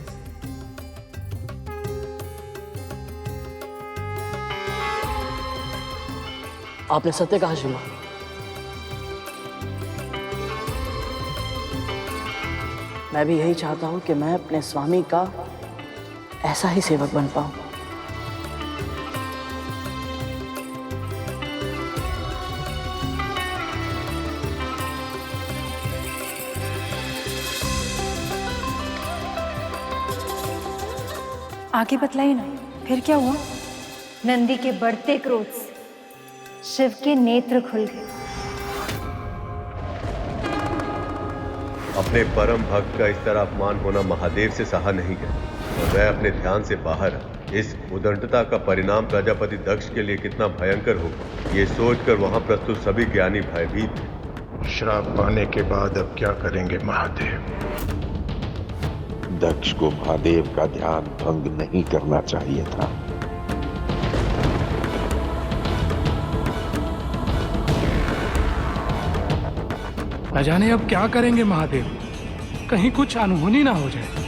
आपने सत्य कहा श्रीमान। मैं भी यही चाहता हूं कि मैं अपने स्वामी का ऐसा ही सेवक बन पाऊं। आगे बतलाइए ना, फिर क्या हुआ? नंदी के बढ़ते क्रोध से शिव के नेत्र खुल गए। अपने परम भक्त का इस तरह अपमान होना महादेव से सहा नहीं गया और वह अपने ध्यान से बाहर आ। इस उदंडता का परिणाम प्रजापति दक्ष के लिए कितना भयंकर होगा, ये सोचकर वहां प्रस्तुत सभी ज्ञानी भयभीत। श्राप पाने के बाद अब क्या करेंगे महादेव? दक्ष को महादेव का ध्यान भंग नहीं करना चाहिए था। न जाने अब क्या करेंगे महादेव, कहीं कुछ अनहोनी ना हो जाए।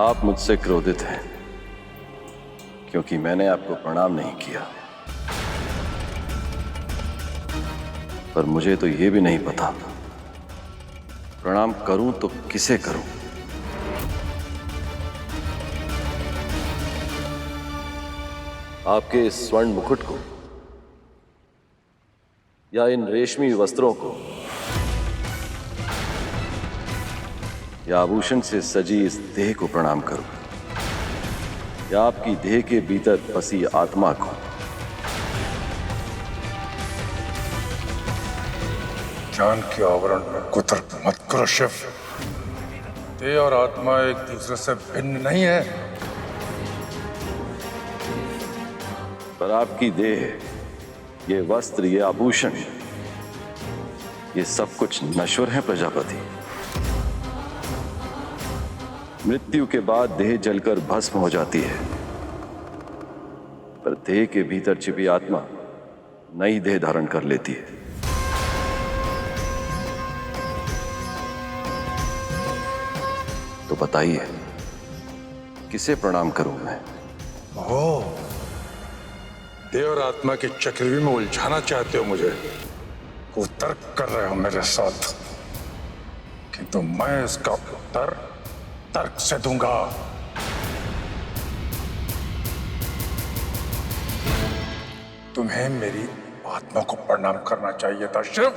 आप मुझसे क्रोधित हैं क्योंकि मैंने आपको प्रणाम नहीं किया, पर मुझे तो यह भी नहीं पता प्रणाम करूं तो किसे करूं। आपके इस स्वर्ण मुकुट को या इन रेशमी वस्त्रों को या आभूषण से सजी इस देह को प्रणाम करूं, या आपकी देह के भीतर बसी आत्मा को। ज्ञान के आवरण में कुतर्क मत करो शिव। देह और आत्मा एक दूसरे से भिन्न नहीं है। पर आपकी देह, ये वस्त्र, ये आभूषण, ये सब कुछ नश्वर है प्रजापति। मृत्यु के बाद देह जलकर भस्म हो जाती है, पर देह के भीतर छिपी आत्मा नई देह धारण कर लेती है। तो बताइए किसे प्रणाम करूं मैं? ओह, देह और आत्मा के चक्रव्यूह में उलझाना चाहते हो मुझे? कुतर्क कर रहे हो मेरे साथ, किंतु मैं इसका उत्तर तर्क से दूंगा। तुम्हें मेरी आत्मा को प्रणाम करना चाहिए था शिव।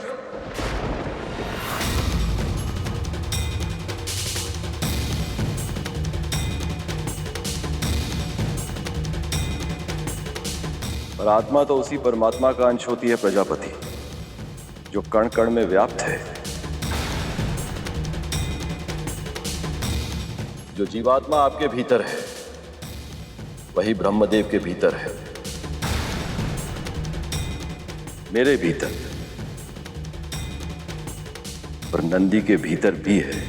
पर आत्मा तो उसी परमात्मा का अंश होती है प्रजापति, जो कण कण में व्याप्त है। जो जीवात्मा आपके भीतर है वही ब्रह्मदेव के भीतर है, मेरे भीतर और नंदी के भीतर भी है।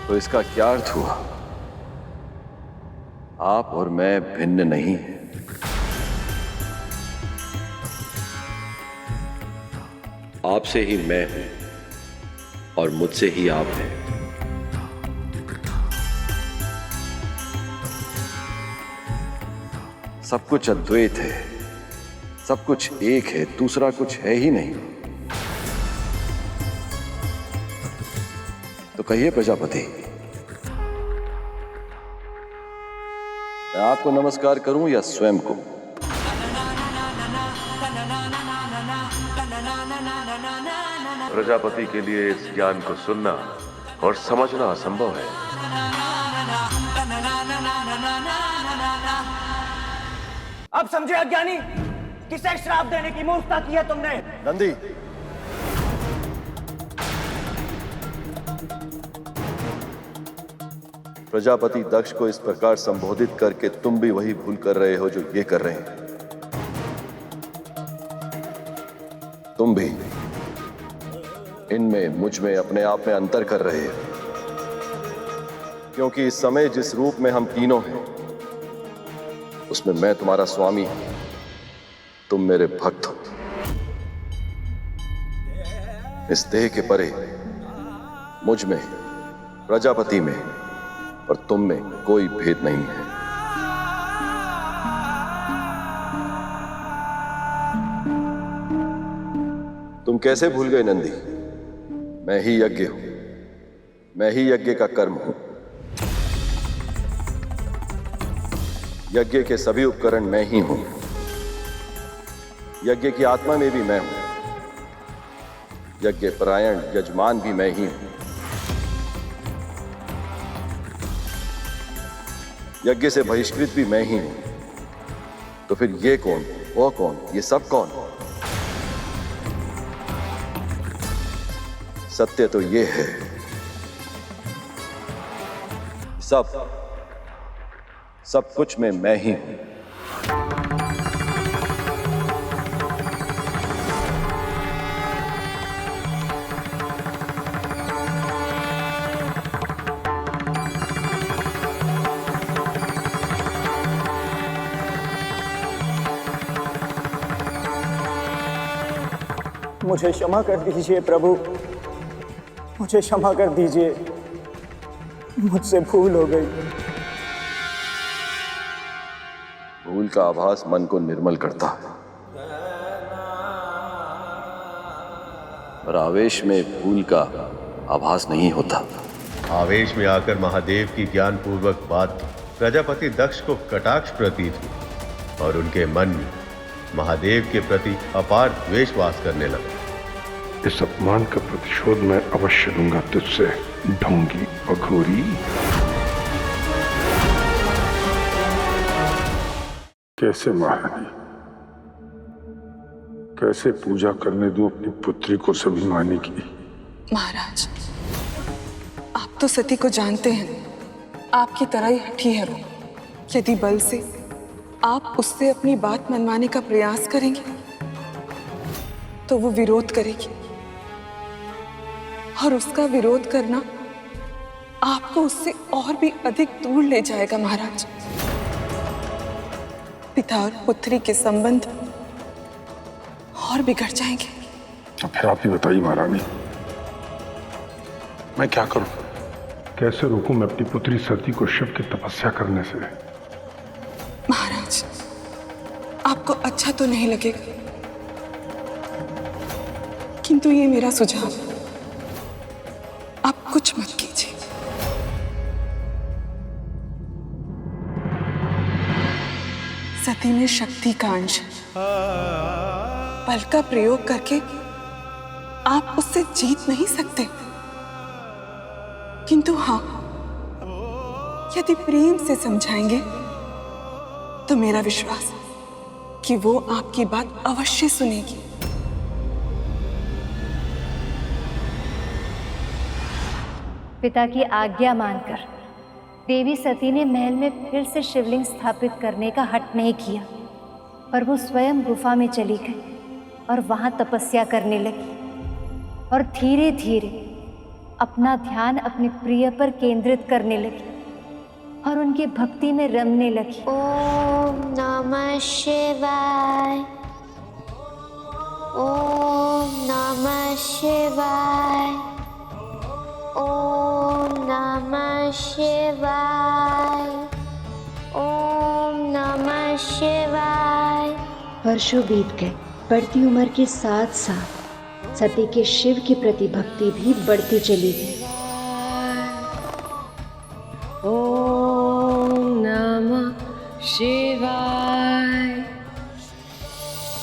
तो इसका क्या अर्थ हुआ? आप और मैं भिन्न नहीं हैं। आपसे ही मैं हूं और मुझसे ही आप हैं। सब कुछ अद्वैत है, सब कुछ एक है, दूसरा कुछ है ही नहीं। तो कहिए प्रजापति, मैं आपको नमस्कार करूं या स्वयं को? प्रजापति के लिए इस ज्ञान को सुनना और समझना असंभव है। अब समझे अज्ञानी, किसे श्राप देने की मूर्खता की है तुमने? नंदी, प्रजापति दक्ष को इस प्रकार संबोधित करके तुम भी वही भूल कर रहे हो जो ये कर रहे हैं। तुम भी इनमें मुझ में अपने आप में अंतर कर रहे हो, क्योंकि इस समय जिस रूप में हम तीनों हैं उसमें मैं तुम्हारा स्वामी हूं, तुम मेरे भक्त हो। इस देह के परे मुझ में, प्रजापति में और तुम में कोई भेद नहीं है। तुम कैसे भूल गए नंदी? मैं ही यज्ञ हूं, मैं ही यज्ञ का कर्म हूं। यज्ञ के सभी उपकरण मैं ही हूं। यज्ञ की आत्मा में भी मैं हूं। यज्ञ परायण यजमान भी मैं ही हूं। यज्ञ से बहिष्कृत भी मैं ही हूं। तो फिर ये कौन, वो कौन, ये सब कौन? सत्य तो ये है, सब कुछ में मैं ही हूं। मुझे क्षमा कर दीजिए प्रभु, मुझे क्षमा कर दीजिए, मुझसे भूल हो गई। भूल का आभास मन को निर्मल करता है, पर आवेश में भूल का आभास नहीं होता। आवेश में आकर महादेव की ज्ञान पूर्वक बात प्रजापति दक्ष को कटाक्ष प्रतीत हुई और उनके मन में महादेव के प्रति अपार द्वेष वास करने लगा। इस अपमान का प्रतिशोध मैं अवश्य लूंगा तुझसे, ढोंगी अघोरी। कैसे महारानी, कैसे पूजा करने दूं अपनी पुत्री को स्वाभिमानी की? महाराज, आप तो सती को जानते हैं, आपकी तरह ही हठी है वो। यदि बल से आप उससे अपनी बात मनवाने का प्रयास करेंगे तो वो विरोध करेगी, और उसका विरोध करना आपको उससे और भी अधिक दूर ले जाएगा महाराज। पिता और पुत्री के संबंध और बिगड़ जाएंगे। तो फिर आप ही बताइए महारानी, मैं क्या करूं? कैसे रोकूं मैं अपनी पुत्री सती को शिव की तपस्या करने से? महाराज, आपको अच्छा तो नहीं लगेगा, किंतु ये मेरा सुझाव है, आप कुछ मत कीजिए। सती में शक्ति का अंश है। बल का प्रयोग करके आप उससे जीत नहीं सकते, किंतु हाँ, यदि प्रेम से समझाएंगे तो मेरा विश्वास है कि वो आपकी बात अवश्य सुनेगी। पिता की आज्ञा मानकर देवी सती ने महल में फिर से शिवलिंग स्थापित करने का हठ नहीं किया, पर वो स्वयं गुफा में चली गई और वहां तपस्या करने लगी और धीरे धीरे अपना ध्यान अपने प्रिय पर केंद्रित करने लगी और उनकी भक्ति में रमने लगी। ओम नमः शिवाय, ओम नमः शिवाय, ओम नमः शिवाय, ओम नमः शिवाय। वर्षों बीत गए। बढ़ती उम्र के साथ साथ सती के शिव के प्रति भक्ति भी बढ़ती चली गई। ओम नमः शिवाय,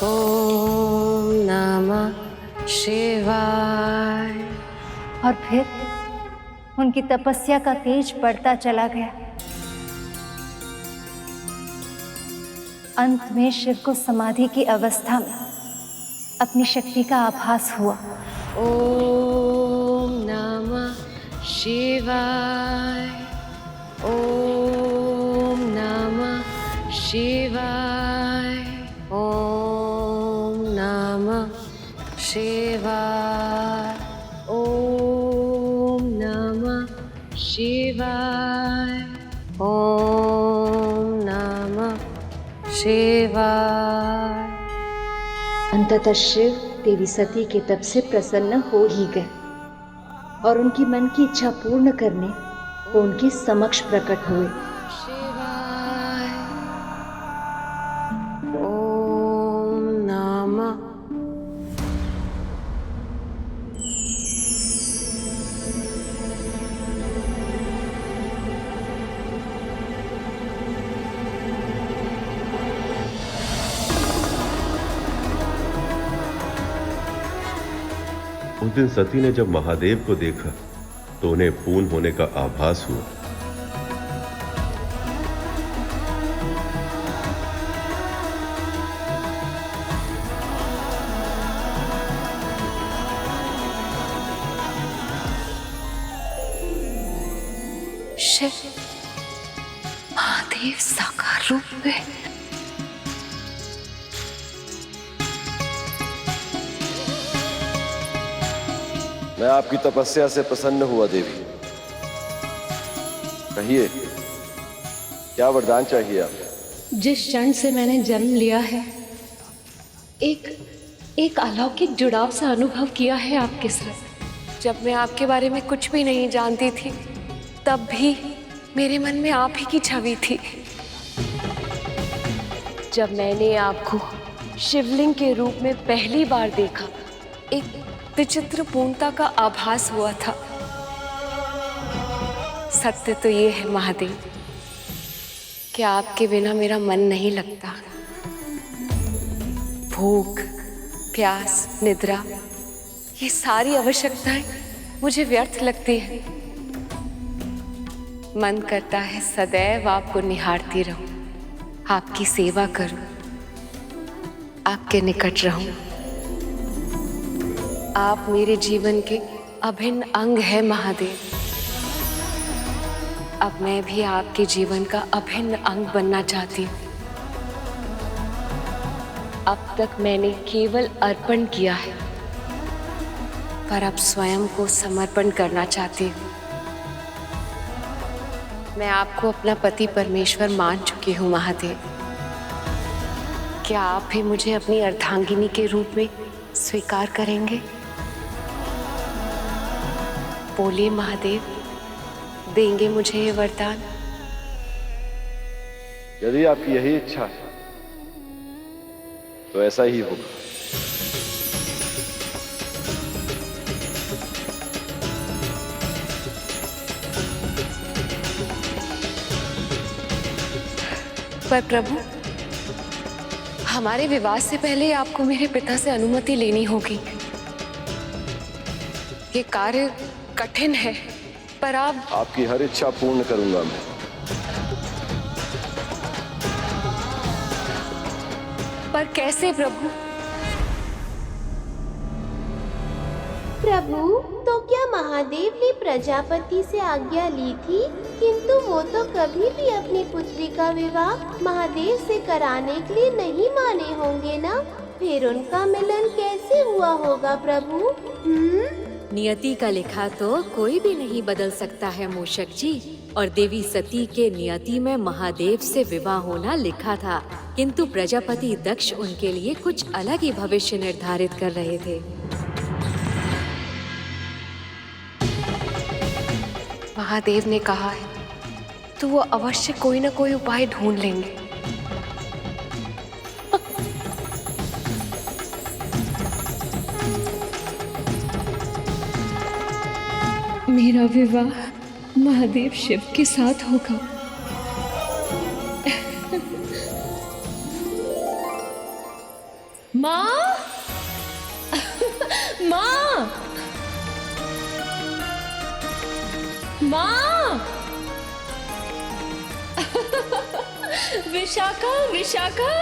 ओम नमः शिवाय। और फिर उनकी तपस्या का तेज बढ़ता चला गया। अंत में शिव को समाधि की अवस्था में अपनी शक्ति का आभास हुआ। ओम नमः शिवाय, ओम नमः शिवाय, ओम नमः शिवाय, ओम नमः शिवाय, ओम नमः शिवाय। अंततः शिव देवी सती के तप से प्रसन्न हो ही गए और उनकी मन की इच्छा पूर्ण करने वो उनके समक्ष प्रकट हुए। ओम नमः। उस दिन सती ने जब महादेव को देखा तो उन्हें पूर्ण होने का आभास हुआ। शिव महादेव साकार रूप में। मैं आपकी तपस्या से प्रसन्न हुआ देवी। कहिए, क्या वरदान चाहिए आपको? जिस क्षण से मैंने जन्म लिया है, एक अलौकिक जुड़ाव सा अनुभव किया है आपके साथ। जब मैं आपके बारे में कुछ भी नहीं जानती थी, तब भी मेरे मन में आप ही की छवि थी। जब मैंने आपको शिवलिंग के रूप में पहली बार देखा, एक विचित्र पूर्णता का आभास हुआ था। सत्य तो ये है महादेव कि आपके बिना मेरा मन नहीं लगता। भूख, प्यास, निद्रा, ये सारी आवश्यकताएं मुझे व्यर्थ लगती हैं। मन करता है सदैव आपको निहारती रहूं, आपकी सेवा करूं, आपके निकट रहूं। आप मेरे जीवन के अभिन्न अंग हैं महादेव। अब मैं भी आपके जीवन का अभिन्न अंग बनना चाहती हूँ। अब तक मैंने केवल अर्पण किया है, पर अब स्वयं को समर्पण करना चाहती हूँ। मैं आपको अपना पति परमेश्वर मान चुकी हूँ महादेव। क्या आप भी मुझे अपनी अर्धांगिनी के रूप में स्वीकार करेंगे? बोलिए महादेव, देंगे मुझे ये वरदान? यदि आपकी यही इच्छा है तो ऐसा ही होगा। पर प्रभु, हमारे विवाह से पहले आपको मेरे पिता से अनुमति लेनी होगी। ये कार्य कठिन है, पर आप आपकी हर इच्छा पूर्ण करूंगा मैं। पर कैसे प्रभु? प्रभु, तो क्या महादेव ने प्रजापति से आज्ञा ली थी? किंतु वो तो कभी भी अपनी पुत्री का विवाह महादेव से कराने के लिए नहीं माने होंगे ना? फिर उनका मिलन कैसे हुआ होगा प्रभु? नियति का लिखा तो कोई भी नहीं बदल सकता है मूषक जी। और देवी सती के नियति में महादेव से विवाह होना लिखा था, किंतु प्रजापति दक्ष उनके लिए कुछ अलग ही भविष्य निर्धारित कर रहे थे। महादेव ने कहा है तो वो अवश्य कोई न कोई उपाय ढूंढ लेंगे। मेरा विवाह महादेव शिव के साथ होगा। माँ, माँ, माँ, विशाखा, विशाखा,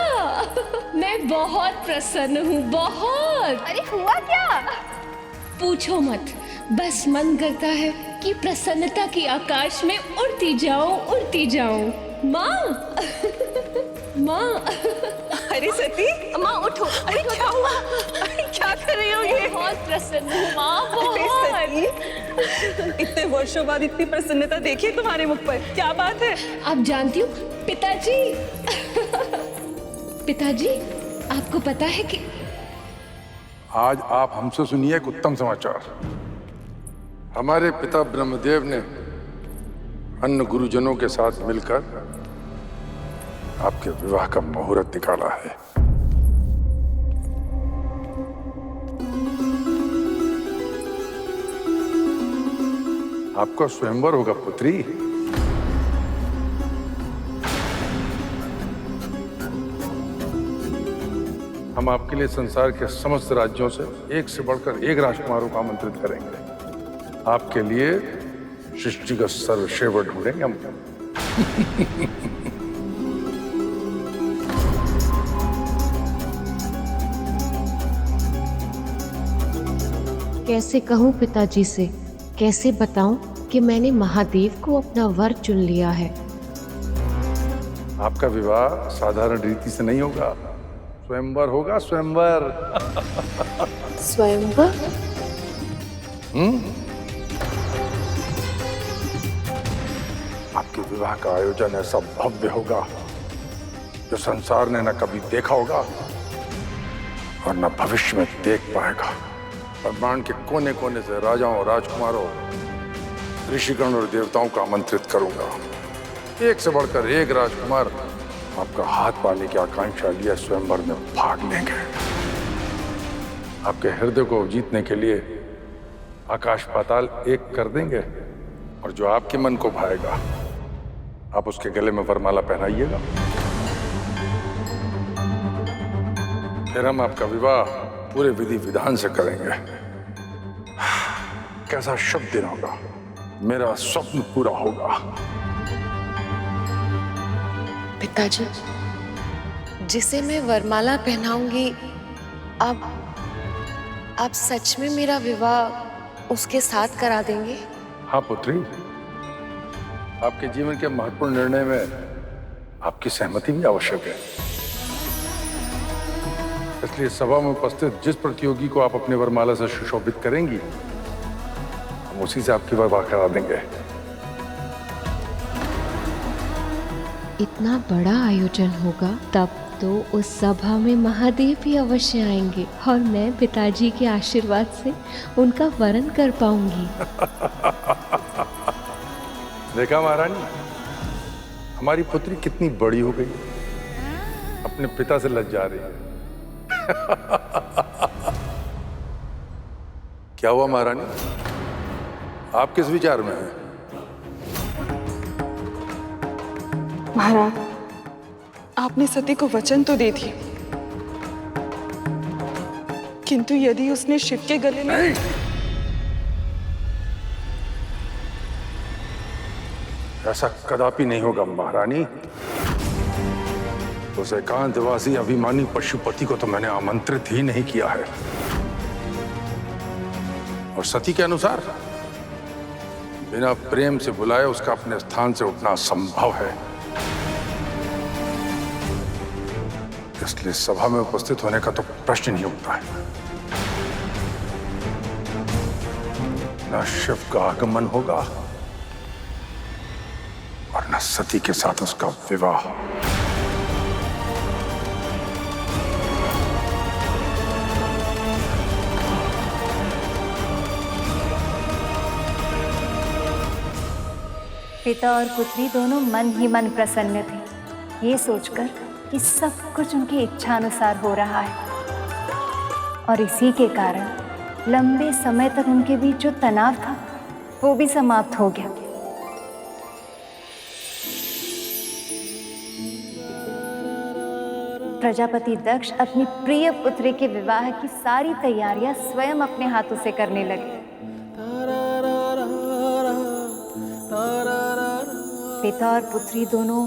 मैं बहुत प्रसन्न हूँ, बहुत। अरे हुआ क्या? पूछो मत, बस मन करता है कि प्रसन्नता की आकाश में उड़ती जाऊं, उड़ती जाऊं। माँ, माँ। अरे सती, माँ उठो। अरे क्या हुआ? अरे क्या कर रही हो ये? बहुत प्रसन्न हूँ माँ, बहुत। इतने वर्षों बाद इतनी प्रसन्नता देखी तुम्हारे मुख पर, क्या बात है? आप जानती हो पिताजी, पिताजी आपको पता है कि आज आप हमसे सुनिए एक उत्तम समाचार। हमारे पिता ब्रह्मदेव ने अन्य गुरुजनों के साथ मिलकर आपके विवाह का मुहूर्त निकाला है। आपका स्वयंवर होगा पुत्री। हम आपके लिए संसार के समस्त राज्यों से एक से बढ़कर एक राजकुमारों को आमंत्रित करेंगे। आपके लिए सृष्टि का सर्वश्रेष्ठ ढूंढेंगे हम। कैसे कहूँ पिताजी से, कैसे बताऊं कि मैंने महादेव को अपना वर चुन लिया है। आपका विवाह साधारण रीति से नहीं होगा, स्वयंवर होगा, स्वयंवर। स्वयंवर? आपके विवाह का आयोजन ऐसा भव्य होगा जो संसार ने न कभी देखा होगा और न भविष्य में देख पाएगा। ब्रह्मांड के कोने कोने से राजाओं, राजकुमारों, ऋषिगण और देवताओं को आमंत्रित करूंगा। एक से बढ़कर एक राजकुमार आपका हाथ पाने की आकांक्षा लिए स्वयंवर में भाग लेंगे। आपके हृदय को जीतने के लिए आकाश पाताल एक कर देंगे और जो आपके मन को भाएगा आप उसके गले में वरमाला पहनाइएगा। फिर हम आपका विवाह पूरे विधि विधान से करेंगे। कैसा शुभ दिन होगा, मेरा स्वप्न पूरा होगा। पिताजी, जिसे मैं वरमाला पहनाऊंगी, आप सच में मेरा विवाह उसके साथ करा देंगे? हाँ पुत्री, आपके जीवन के महत्वपूर्ण निर्णय में आपकी सहमति भी आवश्यक है। इसलिए सभा में उपस्थित जिस प्रतियोगी को आप अपने वरमाला से सुशोभित करेंगी, हम उसी से आपकी विवाह करा देंगे। इतना बड़ा आयोजन होगा, तब तो उस सभा में महादेव भी अवश्य आएंगे और मैं पिताजी के आशीर्वाद से उनका वरण कर पाऊंगी। देखा महारानी, हमारी पुत्री कितनी बड़ी हो गई, अपने पिता से लज जा रही है। क्या हुआ महारानी, आप किस विचार में हैं? महाराज, आपने सती को वचन तो दे दिए, किंतु यदि उसने शिव के गले में नहीं। ऐसा कदापि नहीं होगा महारानी। उस एकांतवासी अभिमानी पशुपति को तो मैंने आमंत्रित ही नहीं किया है। और सती के अनुसार बिना प्रेम से बुलाए उसका अपने स्थान से उठना असंभव है। इसलिए सभा में उपस्थित होने का तो प्रश्न नहीं उठता है। न शिव का आगमन होगा और न सती के साथ उसका विवाह। पिता और पुत्री दोनों मन ही मन प्रसन्न थे, ये सोचकर कि सब कुछ उनकी इच्छा अनुसार हो रहा है। और इसी के कारण लंबे समय तक उनके बीच जो तनाव था वो भी समाप्त हो गया। प्रजापति दक्ष अपनी प्रिय पुत्री के विवाह की सारी तैयारियां स्वयं अपने हाथों से करने लगे। पिता और पुत्री दोनों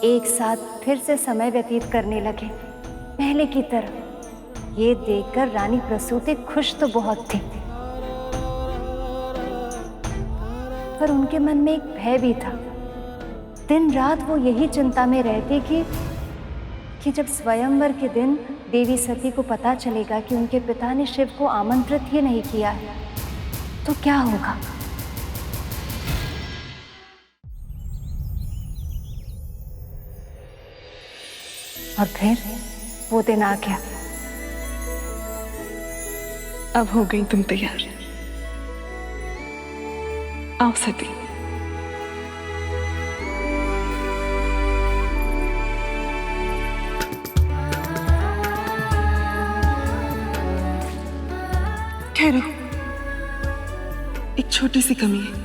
एक साथ फिर से समय व्यतीत करने लगे पहले की तरह। ये देखकर रानी प्रसूति खुश तो बहुत थी, पर उनके मन में एक भय भी था। दिन रात वो यही चिंता में रहती कि जब स्वयंवर के दिन देवी सती को पता चलेगा कि उनके पिता ने शिव को आमंत्रित ही नहीं किया है तो क्या होगा। और फिर वो दिन आ गया। अब हो गई तुम तैयार। आओ सती। ठहरो, एक छोटी सी कमी है।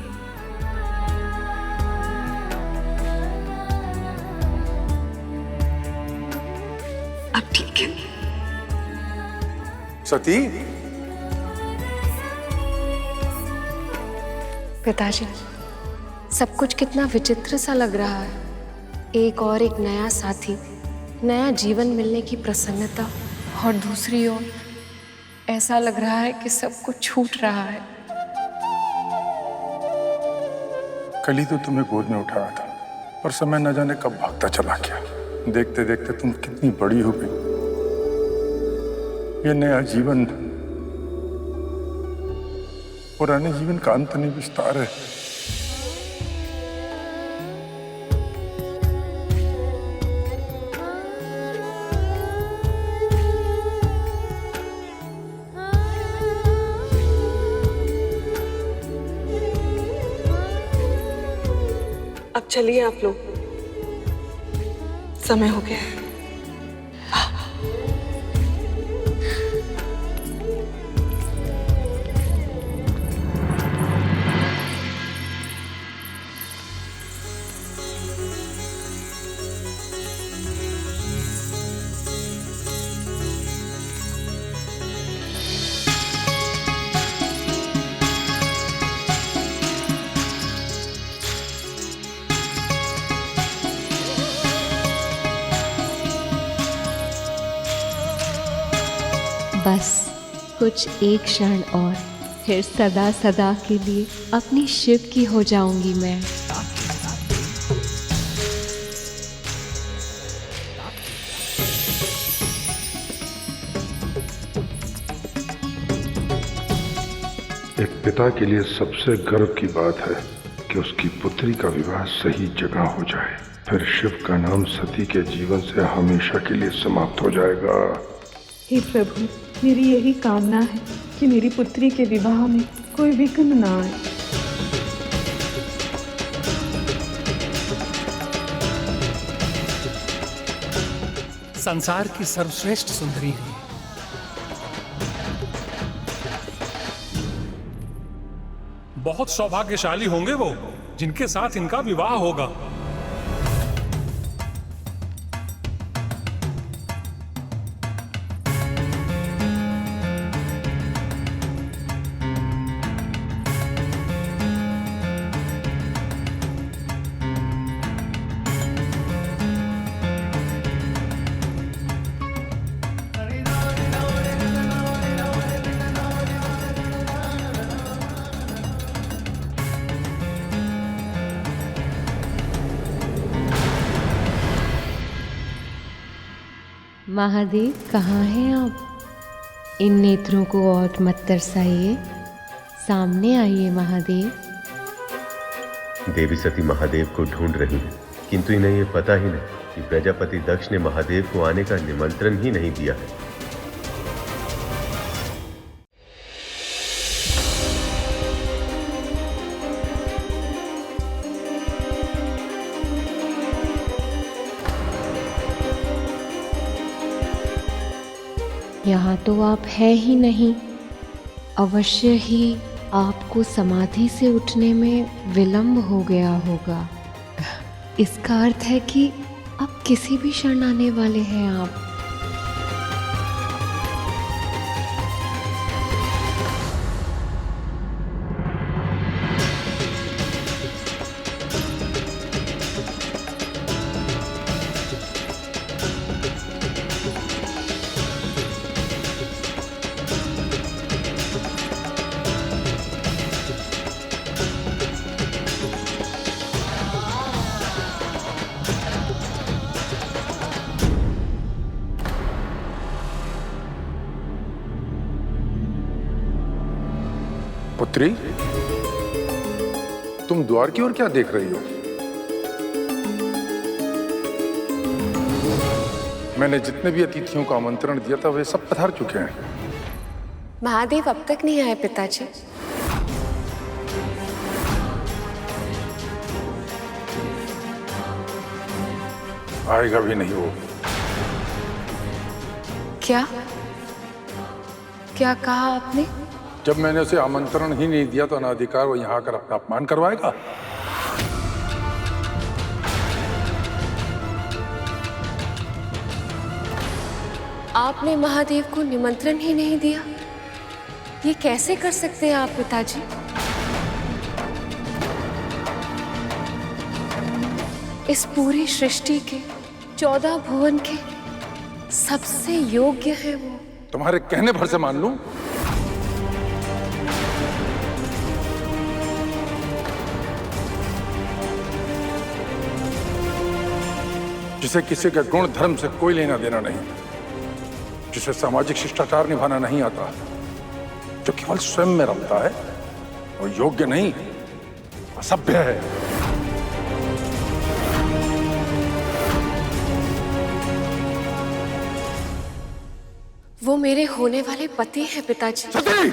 अब ठीक है। सती। पिताजी, सब कुछ कितना विचित्र सा लग रहा है। एक नया साथी, नया जीवन मिलने की प्रसन्नता, और दूसरी ओर ऐसा लग रहा है कि सब कुछ छूट रहा है। कल ही तो तुम्हें गोद में उठाया था, पर समय न जाने कब भागता चला गया। देखते देखते तुम कितनी बड़ी हो गई। ये नया जीवन पुराने जीवन का अंत नहीं, विस्तार है। अब चलिए आप लोग, समय हो गया है। बस कुछ एक क्षण और, फिर सदा सदा के लिए अपनी शिव की हो जाऊंगी मैं। एक पिता के लिए सबसे गर्व की बात है कि उसकी पुत्री का विवाह सही जगह हो जाए। फिर शिव का नाम सती के जीवन से हमेशा के लिए समाप्त हो जाएगा। हे प्रभु, मेरी यही कामना है कि मेरी पुत्री के विवाह में कोई विघ्न ना आए। संसार की सर्वश्रेष्ठ सुंदरी है। बहुत सौभाग्यशाली होंगे वो जिनके साथ इनका विवाह होगा। महादेव कहाँ हैं आप? इन नेत्रों को और मत तरसाइए, सामने आइए महादेव। देवी सती महादेव को ढूंढ रही है, किंतु इन्हें ये पता ही नहीं कि प्रजापति दक्ष ने महादेव को आने का निमंत्रण ही नहीं दिया है। यहाँ तो आप है ही नहीं। अवश्य ही आपको समाधि से उठने में विलंब हो गया होगा। इसका अर्थ है कि अब किसी भी क्षण आने वाले हैं आप। पुत्री, तुम द्वार की ओर क्या देख रही हो? मैंने जितने भी अतिथियों को आमंत्रण दिया था वे सब पधार चुके हैं। महादेव अब तक नहीं आए पिताजी। आएगा भी नहीं वो। क्या क्या कहा आपने? जब मैंने उसे आमंत्रण ही नहीं दिया तो अनाधिकार वो यहाँ आकर अपना अपमान करवाएगा। आपने महादेव को निमंत्रण ही नहीं दिया? ये कैसे कर सकते हैं आप पिताजी? इस पूरी सृष्टि के 14 भुवन के सबसे योग्य है वो। तुम्हारे कहने भर से मान लूं? जिसे किसी के गुण धर्म से कोई लेना देना नहीं, जिसे सामाजिक शिष्टाचार निभाना नहीं आता, जो केवल स्वयं में रमता है, वो योग्य नहीं, असभ्य है। वो मेरे होने वाले पति हैं पिताजी। सती!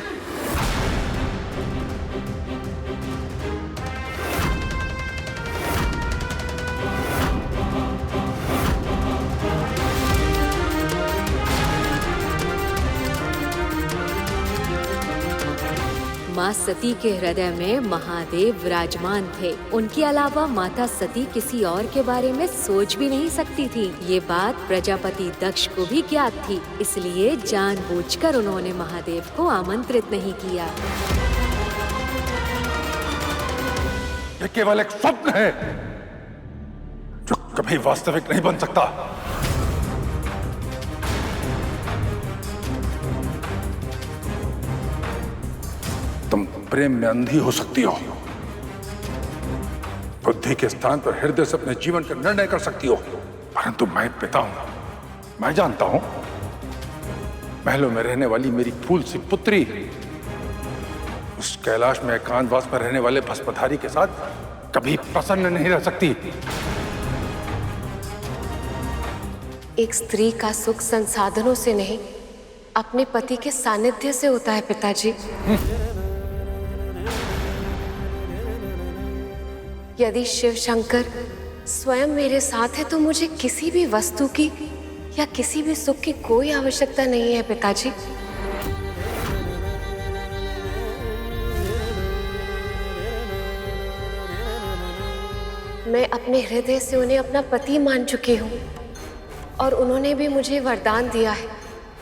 माँ सती के हृदय में महादेव विराजमान थे। उनके अलावा माता सती किसी और के बारे में सोच भी नहीं सकती थी। ये बात प्रजापति दक्ष को भी ज्ञात थी, इसलिए जानबूझकर उन्होंने महादेव को आमंत्रित नहीं किया। ये केवल एक स्वप्न है जो कभी वास्तविक नहीं बन सकता। तुम प्रेम में अंधी हो सकती हो, बुद्धि के स्थान पर हृदय से अपने जीवन का निर्णय कर सकती हो, परंतु मैं पिता हूं, मैं जानता हूं महलों में रहने वाली मेरी फूल सी पुत्री उस कैलाश में एकांतवास में रहने वाले भस्मधारी के साथ कभी प्रसन्न नहीं रह सकती। एक स्त्री का सुख संसाधनों से नहीं, अपने पति के सानिध्य से होता है पिताजी। यदि शिव शंकर स्वयं मेरे साथ है तो मुझे किसी भी वस्तु की या किसी भी सुख की कोई आवश्यकता नहीं है पिताजी। मैं अपने हृदय से उन्हें अपना पति मान चुकी हूँ और उन्होंने भी मुझे वरदान दिया है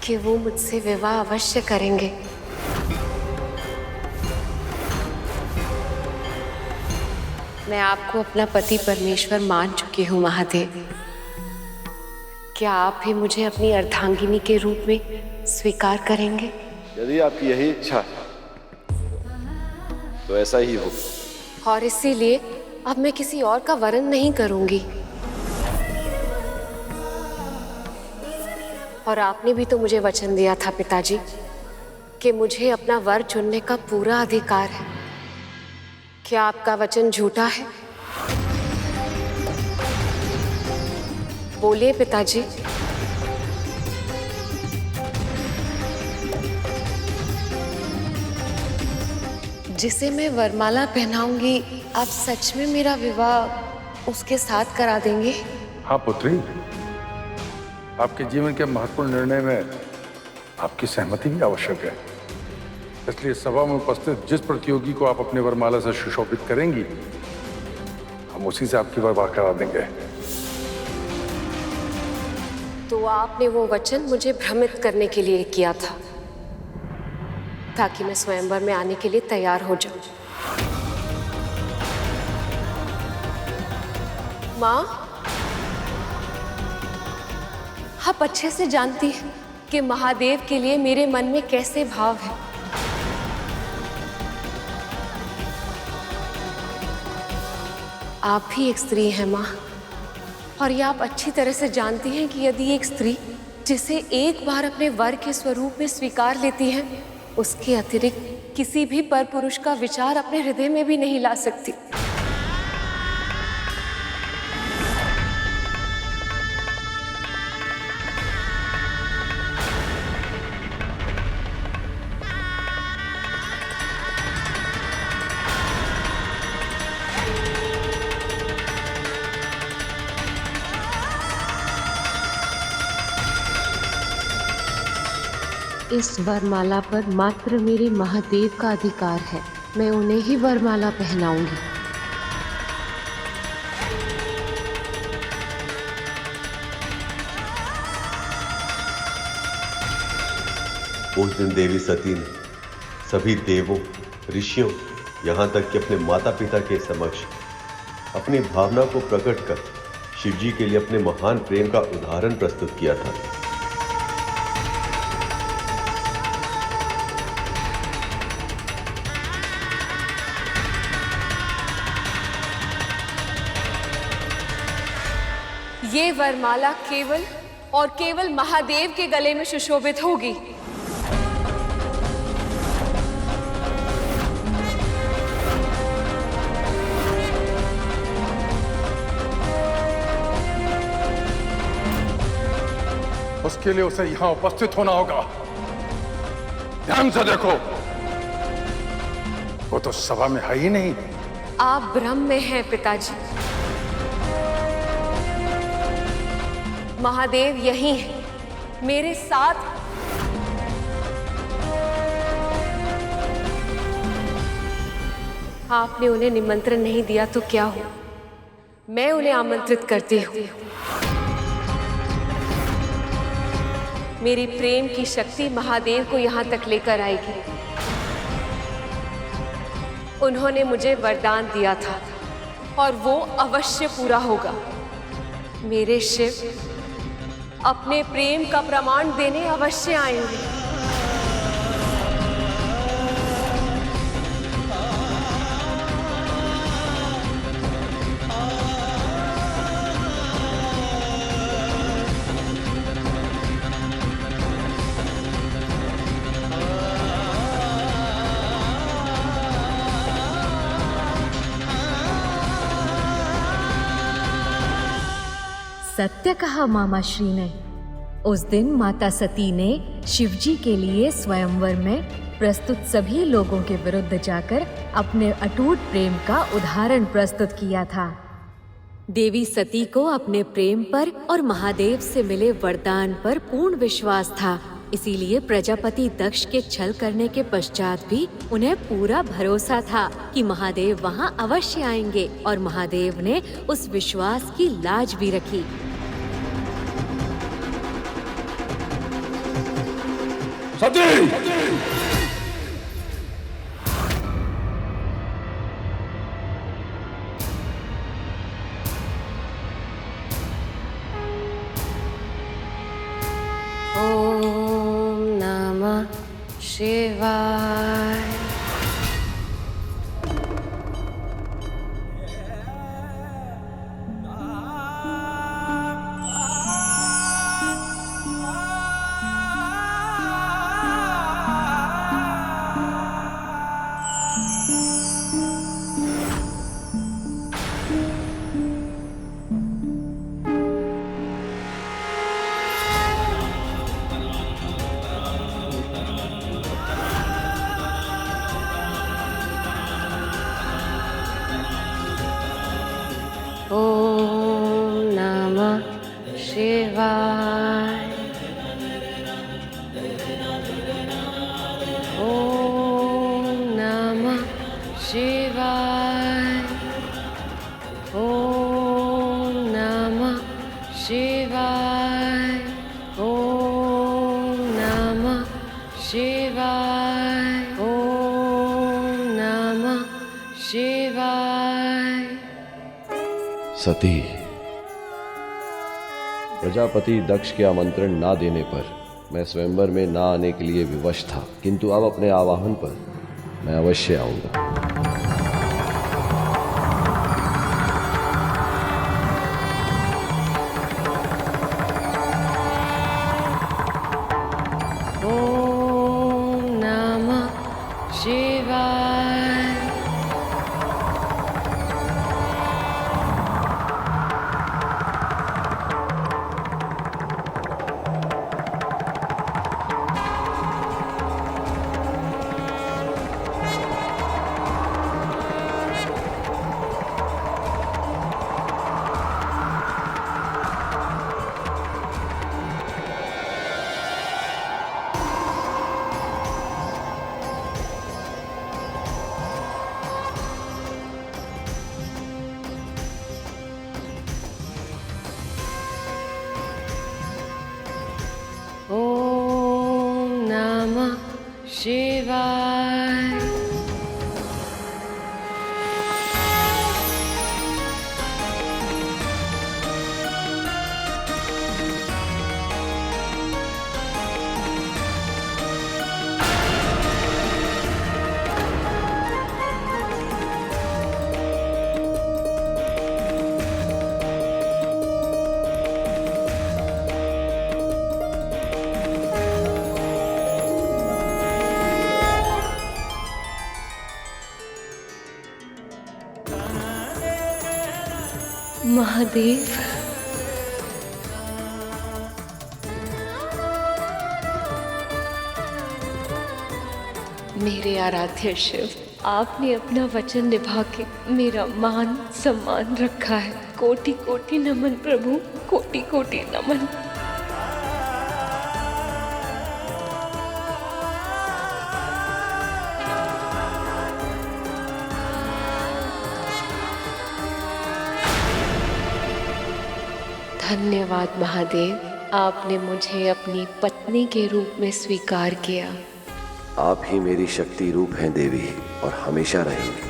कि वो मुझसे विवाह अवश्य करेंगे। मैं आपको अपना पति परमेश्वर मान चुकी हूँ महादेव। क्या आप भी मुझे अपनी अर्धांगिनी के रूप में स्वीकार करेंगे? यदि आपकी यही इच्छा है तो ऐसा ही हो। और इसीलिए अब मैं किसी और का वरण नहीं करूंगी। और आपने भी तो मुझे वचन दिया था पिताजी कि मुझे अपना वर चुनने का पूरा अधिकार है। क्या आपका वचन झूठा है? बोलिए पिताजी। जिसे मैं वरमाला पहनाऊंगी, आप सच में मेरा विवाह उसके साथ करा देंगे? हाँ पुत्री, आपके जीवन के महत्वपूर्ण निर्णय में आपकी सहमति भी आवश्यक है। इसलिए सभा में उपस्थित जिस प्रतियोगी को आप अपने वरमाला से सुशोभित करेंगी, हम उसी से आपकी विवाह करा देंगे। तो आपने वो वचन मुझे भ्रमित करने के लिए किया था, ताकि मैं स्वयंवर में आने के लिए तैयार हो जाऊं। माँ, आप अच्छे से जानती हैं कि महादेव के लिए मेरे मन में कैसे भाव है। आप भी एक स्त्री हैं माँ, और ये आप अच्छी तरह से जानती हैं कि यदि एक स्त्री जिसे एक बार अपने वर के स्वरूप में स्वीकार लेती है, उसके अतिरिक्त किसी भी पर पुरुष का विचार अपने हृदय में भी नहीं ला सकती। इस वरमाला पर मात्र मेरे महादेव का अधिकार है। मैं उन्हें ही वरमाला पहनाऊंगी। उस दिन देवी सती ने सभी देवों, ऋषियों, यहाँ तक कि अपने माता पिता के समक्ष अपनी भावना को प्रकट कर शिवजी के लिए अपने महान प्रेम का उदाहरण प्रस्तुत किया था। ये वरमाला केवल और केवल महादेव के गले में सुशोभित होगी। उसके लिए उसे यहाँ उपस्थित होना होगा। ध्यान से देखो, वो तो सभा में है ही नहीं। आप भ्रम में हैं पिताजी। महादेव यही है, मेरे साथ। आपने उन्हें निमंत्रण नहीं दिया तो क्या हो, मैं उन्हें आमंत्रित करती हूँ। मेरी प्रेम की शक्ति महादेव को यहाँ तक लेकर आएगी। उन्होंने मुझे वरदान दिया था और वो अवश्य पूरा होगा। मेरे शिव अपने प्रेम का प्रमाण देने अवश्य आएंगे। सत्य कहा मामा श्री ने। उस दिन माता सती ने शिवजी के लिए स्वयंवर में प्रस्तुत सभी लोगों के विरुद्ध जाकर अपने अटूट प्रेम का उदाहरण प्रस्तुत किया था। देवी सती को अपने प्रेम पर और महादेव से मिले वरदान पर पूर्ण विश्वास था। इसीलिए प्रजापति दक्ष के छल करने के पश्चात भी उन्हें पूरा भरोसा था कि महादेव वहां अवश्य आएंगे, और महादेव ने उस विश्वास की लाज भी रखी। सती! ओम नमः शिवाय। शिवाय। ओम नमः शिवाय। सती, प्रजापति दक्ष के आमंत्रण ना देने पर मैं स्वयंवर में ना आने के लिए विवश था, किंतु अब अपने आवाहन पर मैं अवश्य आऊंगा। ओम नमः शिवाय। ओम नमः शिवाय। महादेव, मेरे आराध्य शिव, आपने अपना वचन निभा के मेरा मान सम्मान रखा है। कोटि कोटि नमन प्रभु, कोटि कोटि नमन। धन्यवाद महादेव, आपने मुझे अपनी पत्नी के रूप में स्वीकार किया। आप ही मेरी शक्ति रूप हैं देवी, और हमेशा रहेंगी।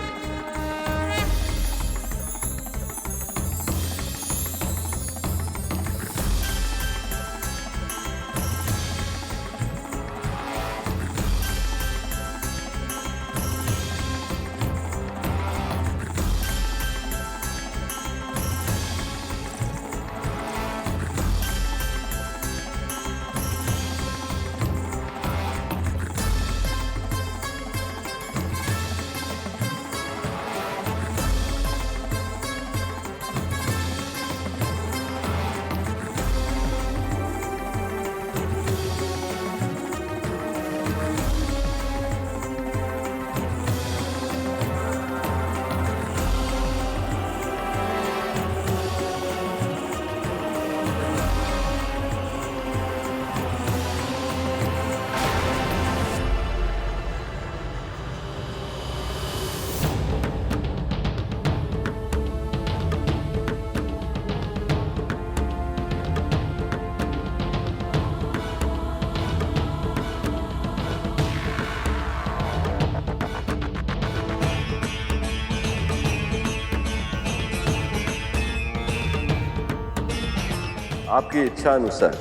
आपकी इच्छा अनुसार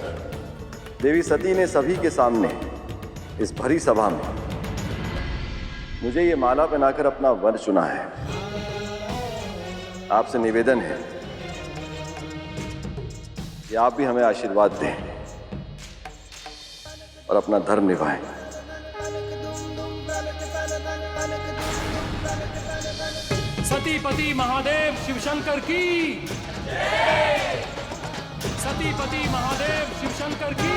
देवी सती ने सभी के सामने इस भरी सभा में मुझे ये माला पहनाकर अपना वर चुना है। आपसे निवेदन है कि आप भी हमें आशीर्वाद दें और अपना धर्म निभाएं। सतीपति महादेव शिवशंकर की जय। सतीपति महादेव शिवशंकर की।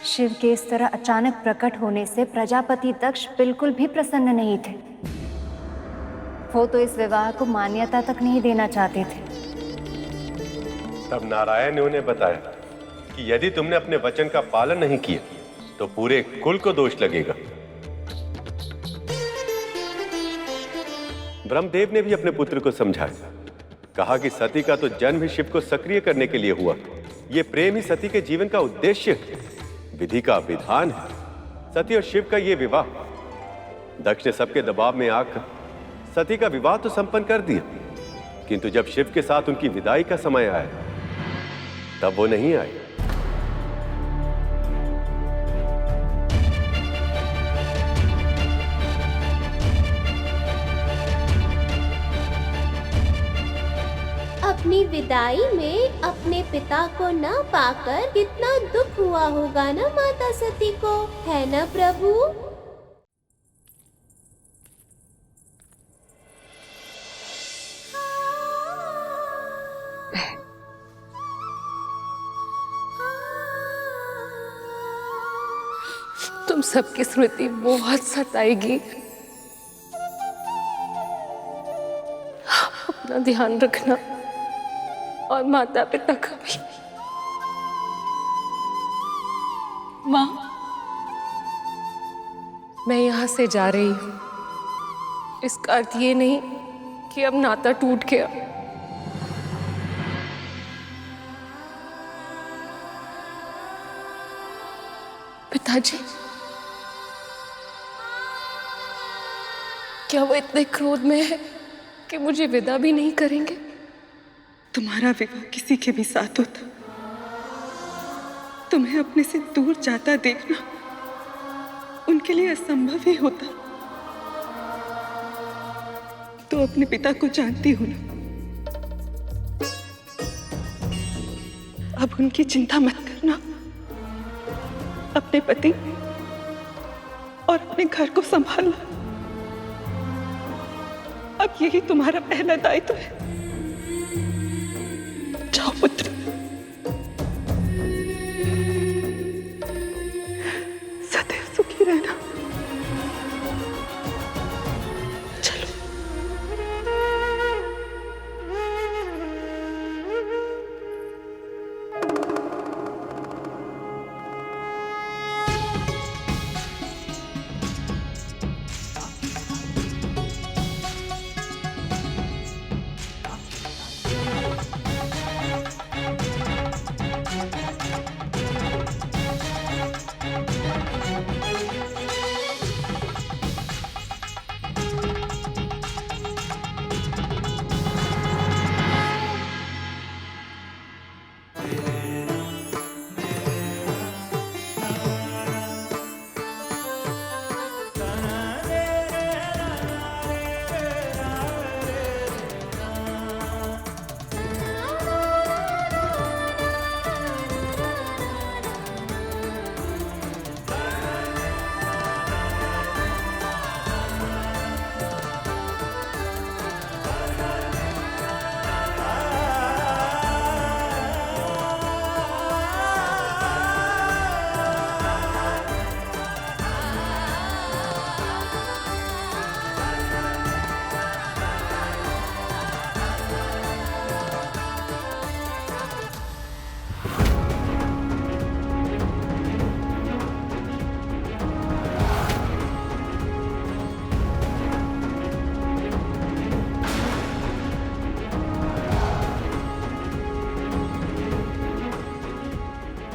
शिव के इस तरह अचानक प्रकट होने से प्रजापति दक्ष बिल्कुल भी प्रसन्न नहीं थे। वो तो इस विवाह को मान्यता तक नहीं देना चाहते थे। तब नारायण ने उन्हें बताया कि यदि तुमने अपने वचन का पालन नहीं किया तो पूरे कुल को दोष लगेगा। ब्रह्मदेव ने भी अपने पुत्र को समझाया, कहा कि सती का तो जन्म ही शिव को सक्रिय करने के लिए हुआ, ये प्रेम ही सती के जीवन का उद्देश्य है, विधि का विधान है। सती और शिव का ये विवाह, दक्ष ने सबके दबाव में आकर सती का विवाह तो संपन्न कर दिया, किंतु जब शिव के साथ उनकी विदाई का समय आया तब वो नहीं आए। अपनी विदाई में अपने पिता को न पाकर कितना दुख हुआ होगा ना माता सती को, है ना प्रभु? तुम सबकी स्मृति बहुत सताएगी। अपना ध्यान रखना और माता पिता का भी। माँ, मैं यहाँ से जा रही हूँ, इसका अर्थ ये नहीं कि अब नाता टूट गया। पिताजी, क्या वो इतने क्रोध में है कि मुझे विदा भी नहीं करेंगे? तुम्हारा विवाह किसी के भी साथ होता, तुम्हें अपने से दूर जाता देखना उनके लिए असंभव ही होता। तो अपने पिता को जानती हो ना, अब उनकी चिंता मत करना। अपने पति और अपने घर को संभालना, अब यही तुम्हारा पहला दायित्व है। जाओ पुत्र, सदैव सुखी रहना।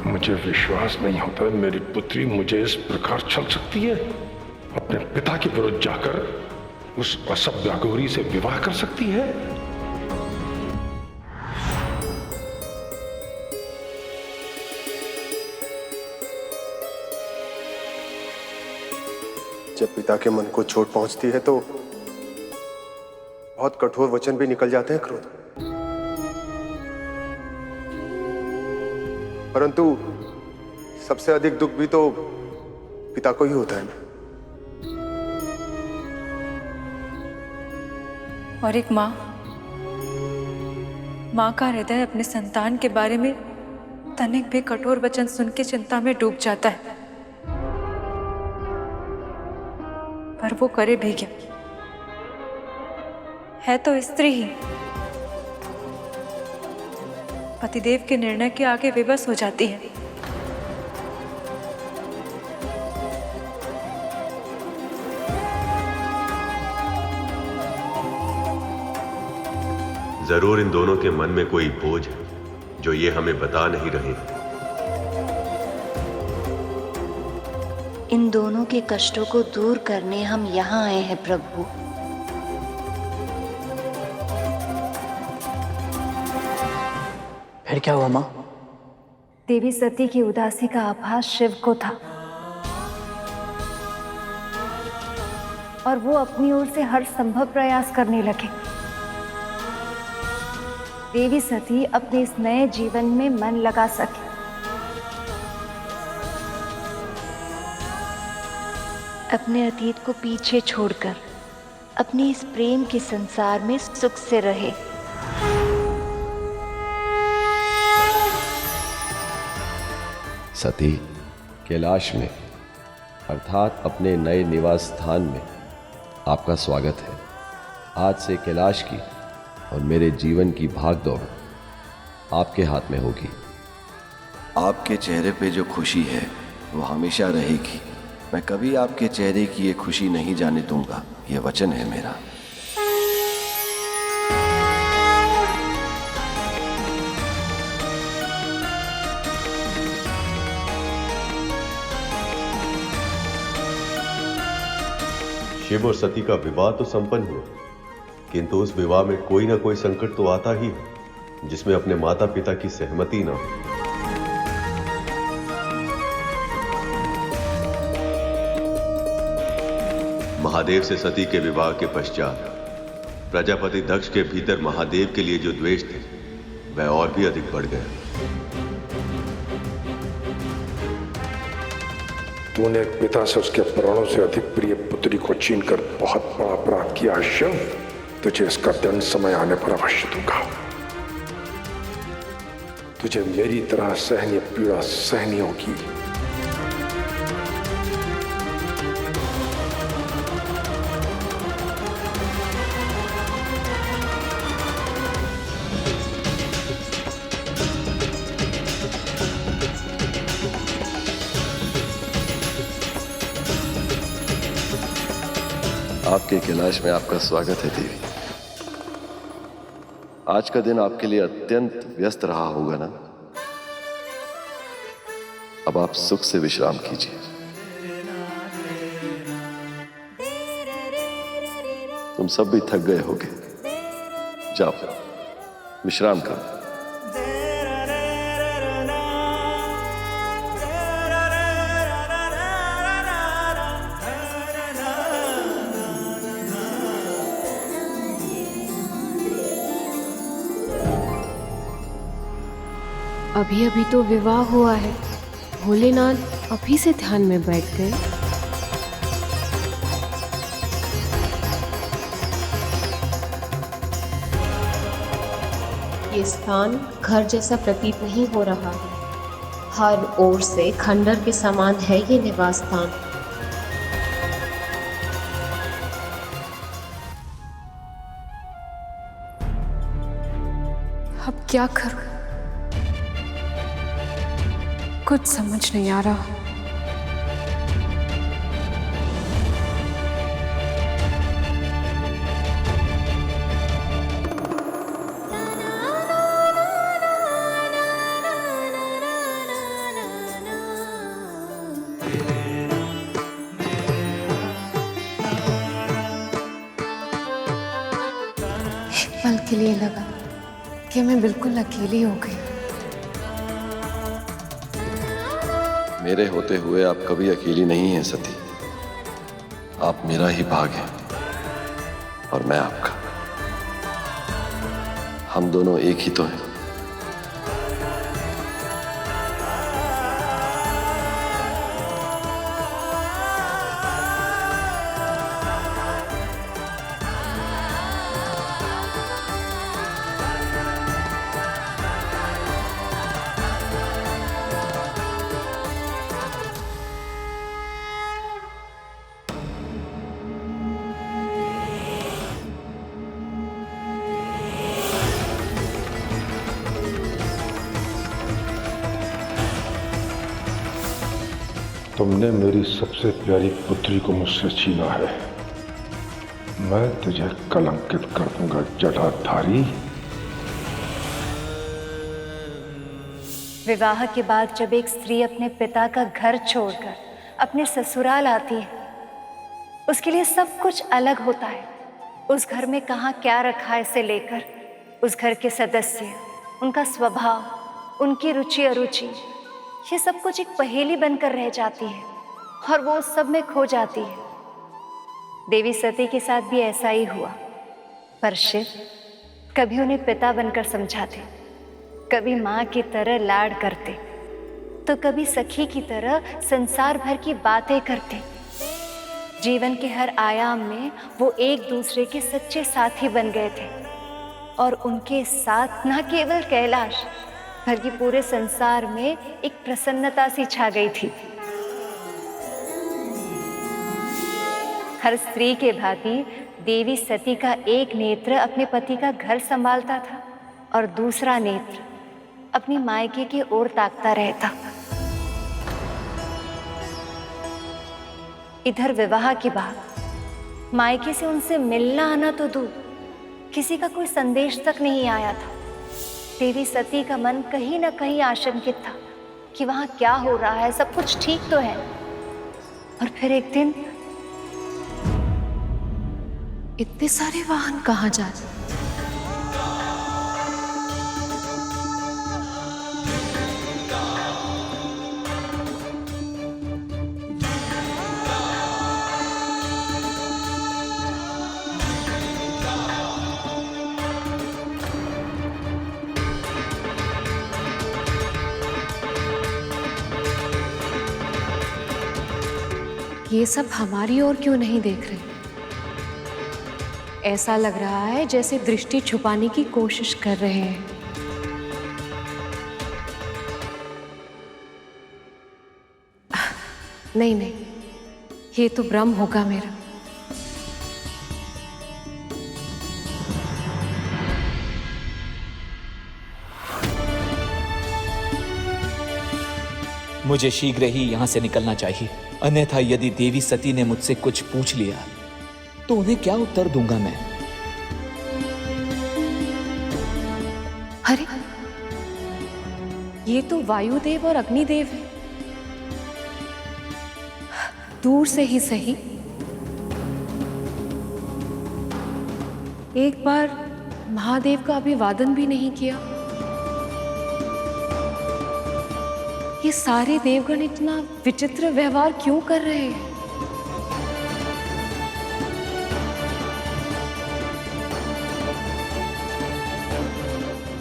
मुझे विश्वास नहीं होता मेरी पुत्री मुझे इस प्रकार छल सकती है। अपने पिता के विरुद्ध जाकर उस असभ्य अघोरी से विवाह कर सकती है। जब पिता के मन को चोट पहुंचती है तो बहुत कठोर वचन भी निकल जाते हैं क्रोध, परंतु सबसे अधिक दुख भी तो पिता को ही होता है ना। और एक माँ का हृदय अपने संतान के बारे में तनिक भी कठोर वचन सुन के चिंता में डूब जाता है, पर वो करे भी क्या, है तो स्त्री ही। पतिदेव के निर्णय के आगे विवश हो जाती है। जरूर इन दोनों के मन में कोई बोझ है जो ये हमें बता नहीं रहे। इन दोनों के कष्टों को दूर करने हम यहाँ आए हैं प्रभु। फिर क्या हुआ माँ? देवी सती की उदासी का आभास शिव को था और वो अपनी ओर से हर संभव प्रयास करने लगे। देवी सती अपने इस नए जीवन में मन लगा सके। अपने अतीत को पीछे छोड़कर अपने इस प्रेम के संसार में सुख से रहे। सती, कैलाश में अर्थात अपने नए निवास स्थान में आपका स्वागत है। आज से कैलाश की और मेरे जीवन की भागदौड़ आपके हाथ में होगी। आपके चेहरे पे जो खुशी है वो हमेशा रहेगी। मैं कभी आपके चेहरे की ये खुशी नहीं जाने दूंगा, ये वचन है मेरा। शिव और सती का विवाह तो संपन्न हुआ, किंतु उस विवाह में कोई ना कोई संकट तो आता ही है जिसमें अपने माता पिता की सहमति ना हो। महादेव से सती के विवाह के पश्चात प्रजापति दक्ष के भीतर महादेव के लिए जो द्वेष थे वह और भी अधिक बढ़ गया। तूने एक पिता से उसके प्राणों से अधिक प्रिय पुत्री को छीनकर बहुत बड़ा अपराध किया शिव। तुझे इसका दंड समय आने पर अवश्य दूंगा। तुझे मेरी तरह सहनीय पीड़ा सहनी होगी। आपके कैलाश में आपका स्वागत है देवी। आज का दिन आपके लिए अत्यंत व्यस्त रहा होगा ना? अब आप सुख से विश्राम कीजिए। तुम सब भी थक गए होगे, जाओ विश्राम करो। अभी अभी तो विवाह हुआ है, भोलेनाथ अभी से ध्यान में बैठ गए। ये स्थान घर जैसा प्रतीत नहीं हो रहा है। हर ओर से खंडर के समान है ये निवास स्थान। अब क्या करूं? कुछ समझ नहीं आ रहा। एक पल के लिए लगा कि मैं बिल्कुल अकेली हो गई। मेरे होते हुए आप कभी अकेली नहीं हैं सती। आप मेरा ही भाग हैं और मैं आपका। हम दोनों एक ही तो हैं। तुमने मेरी सबसे प्यारी पुत्री को मुझसे छीना है। मैं तुझे कलंकित कर दूंगा जटाधारी। विवाह के बाद जब एक स्त्री अपने पिता का घर छोड़कर अपने ससुराल आती है, उसके लिए सब कुछ अलग होता है। उस घर में कहाँ क्या रखा है से लेकर उस घर के सदस्य, उनका स्वभाव, उनकी रुचि अरुचि, ये सब कुछ एक पहेली बनकर रह जाती है और वो उस सब में खो जाती है। देवी सती के साथ भी ऐसा ही हुआ, पर शिव कभी उन्हें पिता बनकर समझाते, कभी माँ की तरह लाड करते, तो कभी सखी की तरह संसार भर की बातें करते। जीवन के हर आयाम में वो एक दूसरे के सच्चे साथी बन गए थे और उनके साथ न केवल कैलाश बल्कि पूरे संसार में एक प्रसन्नता सी छा गई थी। हर स्त्री के भांति देवी सती का एक नेत्र अपने पति का घर संभालता था और दूसरा नेत्र अपनी मायके की ओर ताकता रहता। इधर विवाह के बाद मायके से उनसे मिलना आना तो दूर, किसी का कोई संदेश तक नहीं आया था। देवी सती का मन कहीं ना कहीं आशंकित था कि वहां क्या हो रहा है, सब कुछ ठीक तो है। और फिर एक दिन इतने सारे वाहन कहाँ जा रहे? ये सब हमारी ओर क्यों नहीं देख रहे? ऐसा लग रहा है जैसे दृष्टि छुपाने की कोशिश कर रहे हैं। नहीं नहीं, ये तो भ्रम होगा मेरा। मुझे शीघ्र ही यहाँ से निकलना चाहिए, अन्यथा यदि देवी सती ने मुझसे कुछ पूछ लिया तो उन्हें क्या उत्तर दूंगा मैं? अरे, ये तो वायुदेव और अग्निदेव है। दूर से ही सही, एक बार महादेव का अभिवादन भी नहीं किया। ये सारे देवगण इतना विचित्र व्यवहार क्यों कर रहे हैं?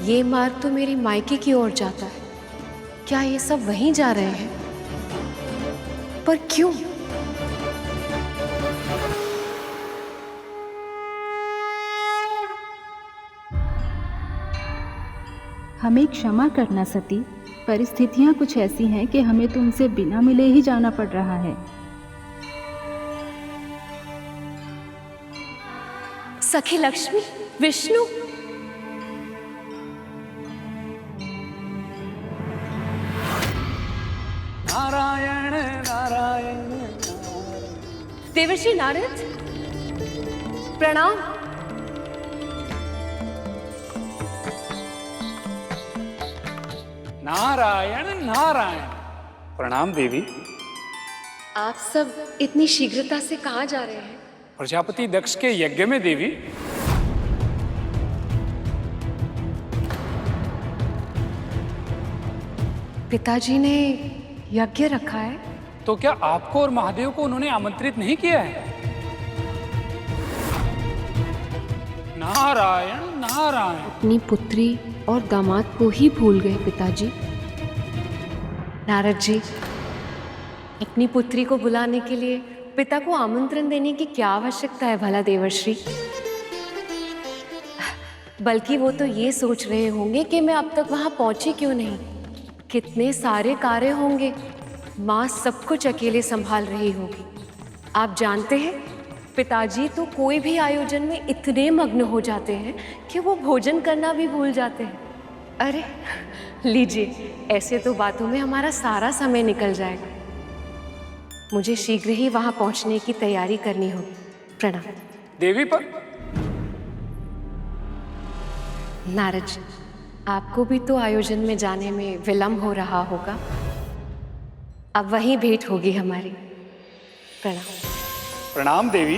ये मार्ग तो मेरी मायके की ओर जाता है। क्या ये सब वहीं जा रहे हैं? पर क्यों? हमें क्षमा करना सती, परिस्थितियां कुछ ऐसी हैं कि हमें तुमसे बिना मिले ही जाना पड़ रहा है। सखी लक्ष्मी, विष्णु, नारायण नारायण। देवर्षि नारद, प्रणाम। नारायण नारायण। प्रणाम देवी। आप सब इतनी शीघ्रता से कहाँ जा रहे हैं? प्रजापति दक्ष के यज्ञ में देवी। पिताजी ने यज्ञ रखा है? तो क्या आपको और महादेव को उन्होंने आमंत्रित नहीं किया है? नारायण नारायण। अपनी पुत्री और दामाद को ही भूल गए पिताजी। नारद जी, अपनी पुत्री को बुलाने के लिए पिता को आमंत्रण देने की क्या आवश्यकता है भला देवर्षि? बल्कि वो तो ये सोच रहे होंगे कि मैं अब तक वहां पहुंची क्यों नहीं। कितने सारे कार्य होंगे, माँ सब कुछ अकेले संभाल रही होगी। आप जानते हैं, पिताजी तो कोई भी आयोजन में इतने मग्न हो जाते हैं कि वो भोजन करना भी भूल जाते हैं। अरे लीजिए, ऐसे तो बातों में हमारा सारा समय निकल जाएगा। मुझे शीघ्र ही वहां पहुंचने की तैयारी करनी होगी। प्रणाम देवी। पर नारद जी, आपको भी तो आयोजन में जाने में विलंब हो रहा होगा। अब वहीं भेंट होगी हमारी। प्रणाम। प्रणाम देवी।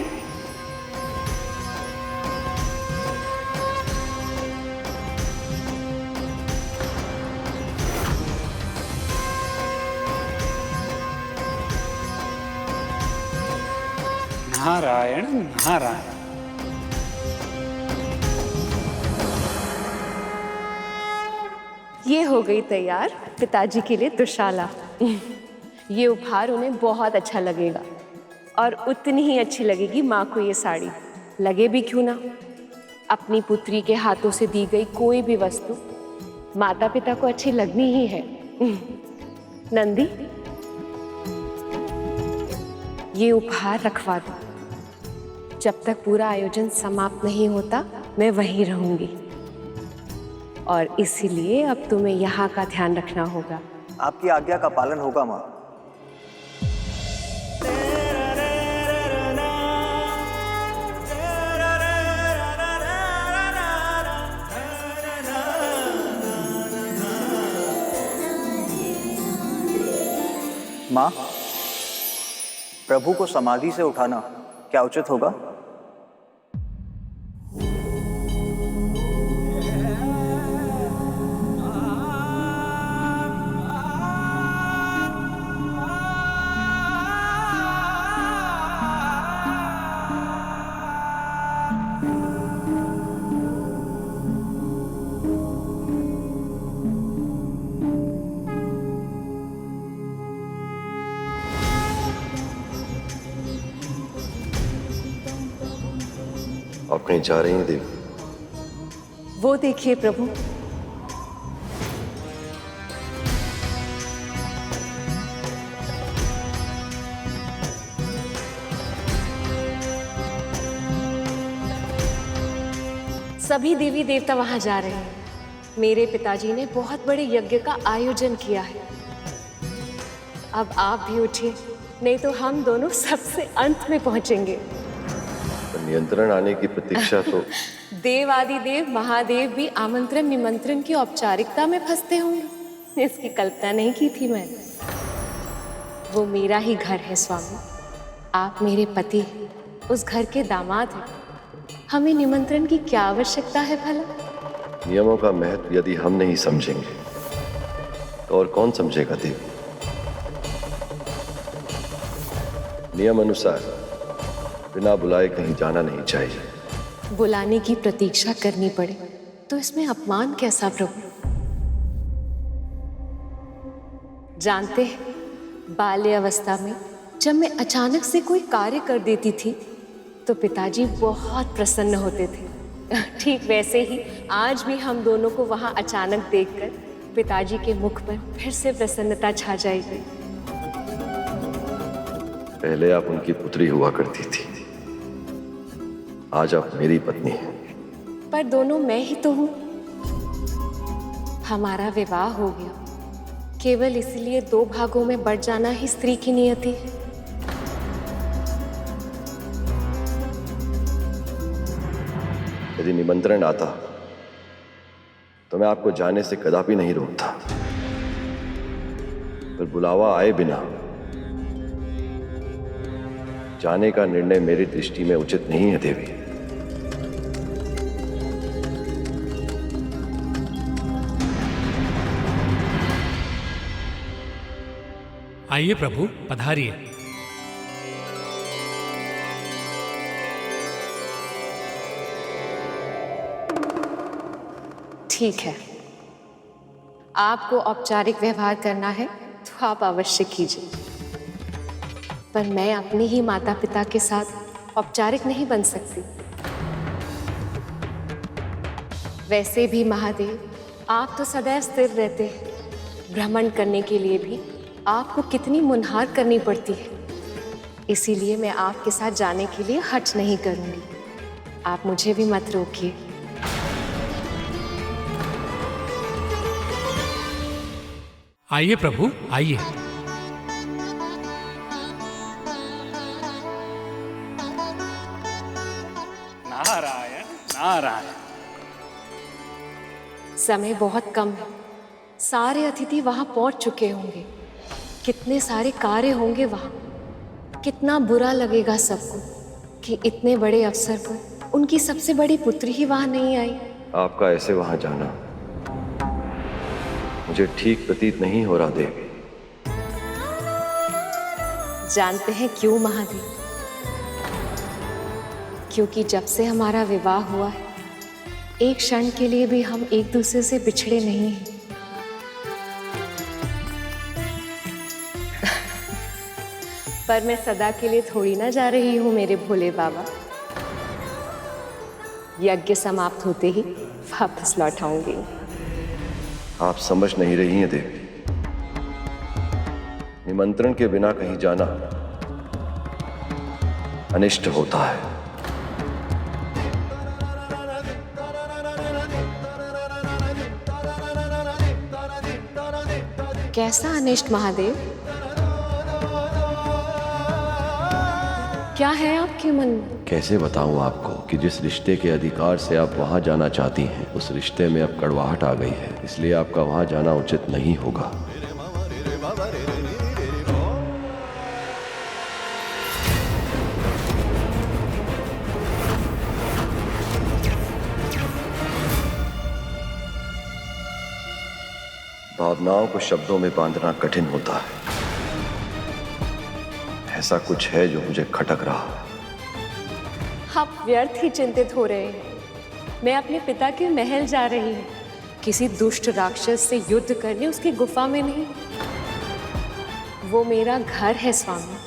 नारायण नारायण। ये हो गई तैयार पिताजी के लिए दुशाला। ये उपहार उन्हें बहुत अच्छा लगेगा और उतनी ही अच्छी लगेगी माँ को ये साड़ी। लगे भी क्यों ना, अपनी पुत्री के हाथों से दी गई कोई भी वस्तु माता पिता को अच्छी लगनी ही है। नंदी, ये उपहार रखवा दो। जब तक पूरा आयोजन समाप्त नहीं होता मैं वहीं रहूंगी, और इसीलिए अब तुम्हें यहाँ का ध्यान रखना होगा। आपकी आज्ञा का पालन होगा माँ। माँ, प्रभु को समाधि से उठाना क्या उचित होगा? आप कहीं जा रही हैं देवी? वो देखिए प्रभु। सभी देवी देवता वहां जा रहे हैं। मेरे पिताजी ने बहुत बड़े यज्ञ का आयोजन किया है। अब आप भी उठिए, नहीं तो हम दोनों सबसे अंत में पहुंचेंगे। नियंत्रण आने की प्रतीक्षा तो देव आदि देव महादेव भी आमंत्रण निमंत्रण की औपचारिकता में फंसते होंगे, इसकी कल्पना नहीं की थी मैं। वो मेरा ही घर है स्वामी, आप मेरे पति हैं, उस घर के दामाद हैं। हमें निमंत्रण की क्या आवश्यकता है भला? नियमों का महत्व यदि हम नहीं समझेंगे तो और कौन समझेगा देवी? नियम अनुसार बिना बुलाए कहीं जाना नहीं चाहिए। बुलाने की प्रतीक्षा करनी पड़े तो इसमें अपमान कैसा प्रभु? जानते हैं, बाल्य अवस्था में जब मैं अचानक से कोई कार्य कर देती थी तो पिताजी बहुत प्रसन्न होते थे। ठीक वैसे ही आज भी हम दोनों को वहां अचानक देखकर पिताजी के मुख पर फिर से प्रसन्नता छा जाएगी। पहले आप उनकी पुत्री हुआ करती थी, आज आप मेरी पत्नी हैं। पर दोनों मैं ही तो हूं। हमारा विवाह हो गया, केवल इसलिए दो भागों में बढ़ जाना ही स्त्री की नियति है। यदि निमंत्रण आता तो मैं आपको जाने से कदापि नहीं रोकता, पर बुलावा आए बिना जाने का निर्णय मेरी दृष्टि में उचित नहीं है देवी। आइए प्रभु, पधारिए। ठीक है, आपको औपचारिक व्यवहार करना है तो आप अवश्य कीजिए, पर मैं अपने ही माता पिता के साथ औपचारिक नहीं बन सकती। वैसे भी महादेव, आप तो सदैव स्थिर रहते हैं। भ्रमण करने के लिए भी आपको कितनी मुनहार करनी पड़ती है, इसीलिए मैं आपके साथ जाने के लिए हठ नहीं करूंगी। आप मुझे भी मत रोकिए। आइए प्रभु, आइए। नारायण नारायण। समय बहुत कम है, सारे अतिथि वहां पहुंच चुके होंगे, कितने सारे कार्य होंगे वहां। कितना बुरा लगेगा सबको कि इतने बड़े अवसर पर उनकी सबसे बड़ी पुत्री ही वहां नहीं आई। आपका ऐसे वहां जाना मुझे ठीक प्रतीत नहीं हो रहा देवी। जानते हैं क्यों महादेव? क्योंकि जब से हमारा विवाह हुआ है, एक क्षण के लिए भी हम एक दूसरे से बिछड़े नहीं हैं। पर मैं सदा के लिए थोड़ी ना जा रही हूँ मेरे भोले बाबा। यज्ञ समाप्त होते ही वापस लौट आऊंगी। आप समझ नहीं रही हैं देवी, निमंत्रण के बिना कहीं जाना अनिष्ट होता है। कैसा अनिष्ट महादेव? क्या है आपके मन में? कैसे बताऊं आपको कि जिस रिश्ते के अधिकार से आप वहां जाना चाहती हैं, उस रिश्ते में अब कड़वाहट आ गई है, इसलिए आपका वहां जाना उचित नहीं होगा। भावनाओं को शब्दों में बांधना कठिन होता है। ऐसा कुछ है जो मुझे खटक रहा है। आप व्यर्थ ही चिंतित हो रहे हैं। मैं अपने पिता के महल जा रही हूँ, किसी दुष्ट राक्षस से युद्ध करने उसकी गुफा में नहीं। वो मेरा घर है स्वामी,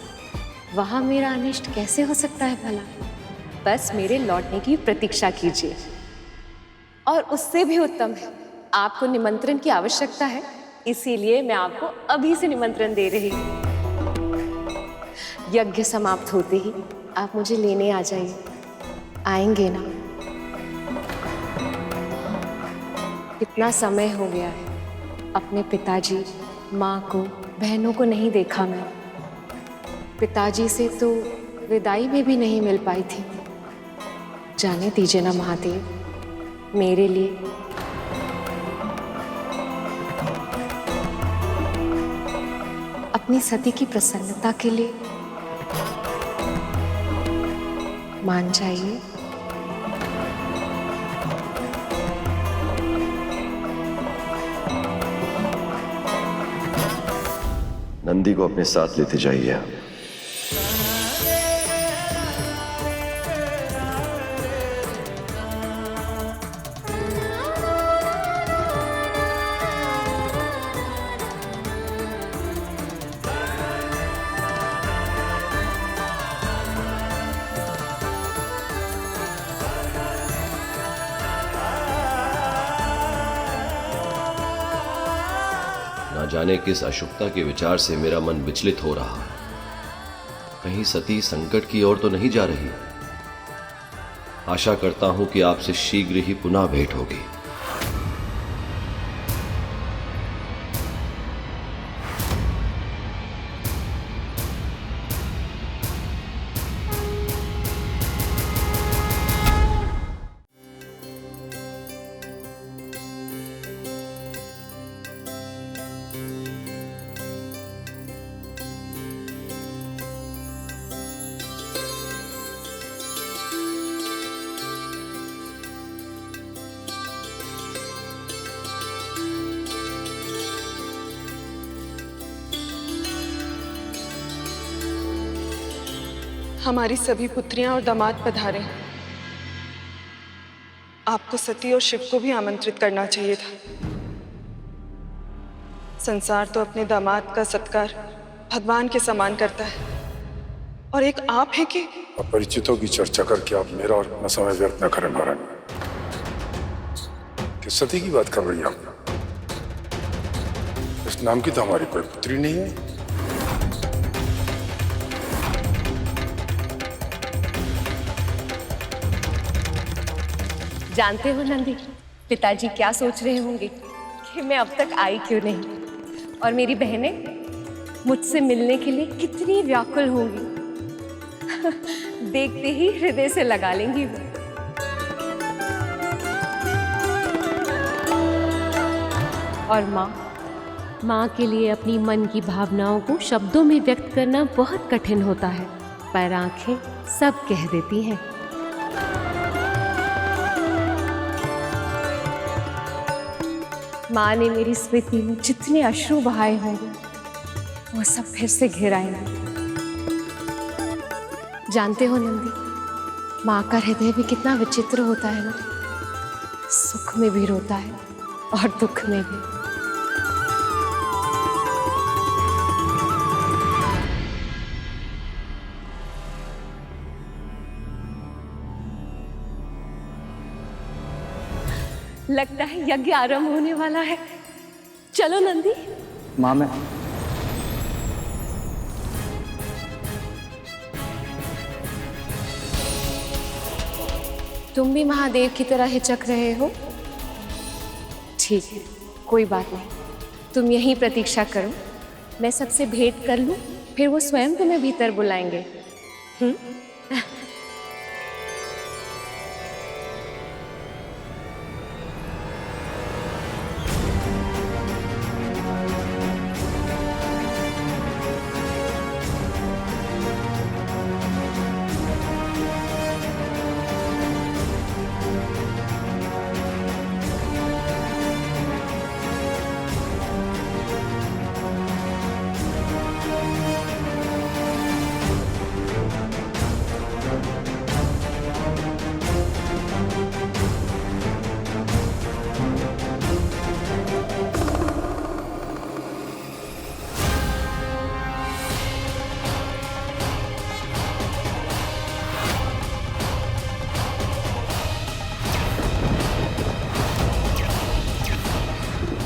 वहां मेरा अनिष्ट कैसे हो सकता है भला? बस मेरे लौटने की प्रतीक्षा कीजिए। और उससे भी उत्तम है, आपको निमंत्रण की आवश्यकता है, इसीलिए मैं आपको अभी से निमंत्रण दे रही हूँ। यज्ञ समाप्त होते ही आप मुझे लेने आ जाइए। आएंगे ना? कितना समय हो गया है, अपने पिताजी, माँ को, बहनों को नहीं देखा मैं। पिताजी से तो विदाई में भी नहीं मिल पाई थी। जाने दीजिए ना महादेव, मेरे लिए। अपनी सती की प्रसन्नता के लिए मान जाइए। नंदी को अपने साथ लेते जाइए। जाने किस अशुभता के विचार से मेरा मन विचलित हो रहा है। कहीं सती संकट की ओर तो नहीं जा रही? आशा करता हूं कि आपसे शीघ्र ही पुनः भेंट होगी। हमारी सभी पुत्रियां और दामाद पधारे। आपको सती और शिव को भी आमंत्रित करना चाहिए था। संसार तो अपने दामाद का सत्कार भगवान के समान करता है, और एक आप हैं कि अपरिचितों की चर्चा करके आप मेरा और अपना समय व्यर्थ न करें नारायण। किस सती की बात कर रही हैं आप? इस नाम की तो हमारी कोई पुत्री नहीं है। जानते हो नंदी, पिताजी क्या सोच रहे होंगे कि मैं अब तक आई क्यों नहीं, और मेरी बहनें मुझसे मिलने के लिए कितनी व्याकुल होंगी। देखते ही हृदय से लगा लेंगी वो। और माँ के लिए अपनी मन की भावनाओं को शब्दों में व्यक्त करना बहुत कठिन होता है, पर आंखें सब कह देती हैं। माँ ने मेरी स्मृति में जितने अश्रु बहाए होंगे वो सब फिर से घिर आएंगे। जानते हो नंदी, माँ का हृदय भी कितना विचित्र होता है ना, सुख में भी रोता है और दुख में भी। लगता है यज्ञ आरंभ होने वाला है। चलो नंदी। माँ मैं तुम भी महादेव की तरह हिचक रहे हो? ठीक है, कोई बात नहीं, तुम यहीं प्रतीक्षा करो, मैं सबसे भेंट कर लूं, फिर वो स्वयं तुम्हें भीतर बुलाएंगे।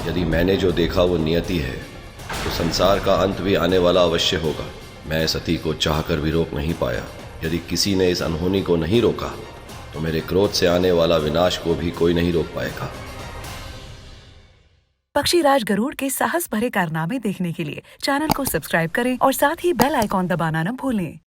यदि मैंने जो देखा वो नियति है तो संसार का अंत भी आने वाला अवश्य होगा। मैं सती को चाहकर भी रोक नहीं पाया। यदि किसी ने इस अनहोनी को नहीं रोका तो मेरे क्रोध से आने वाला विनाश को भी कोई नहीं रोक पाएगा। पक्षीराज गरुड़ के साहस भरे कारनामे देखने के लिए चैनल को सब्सक्राइब करें और साथ ही बेल आइकॉन दबाना न भूलें।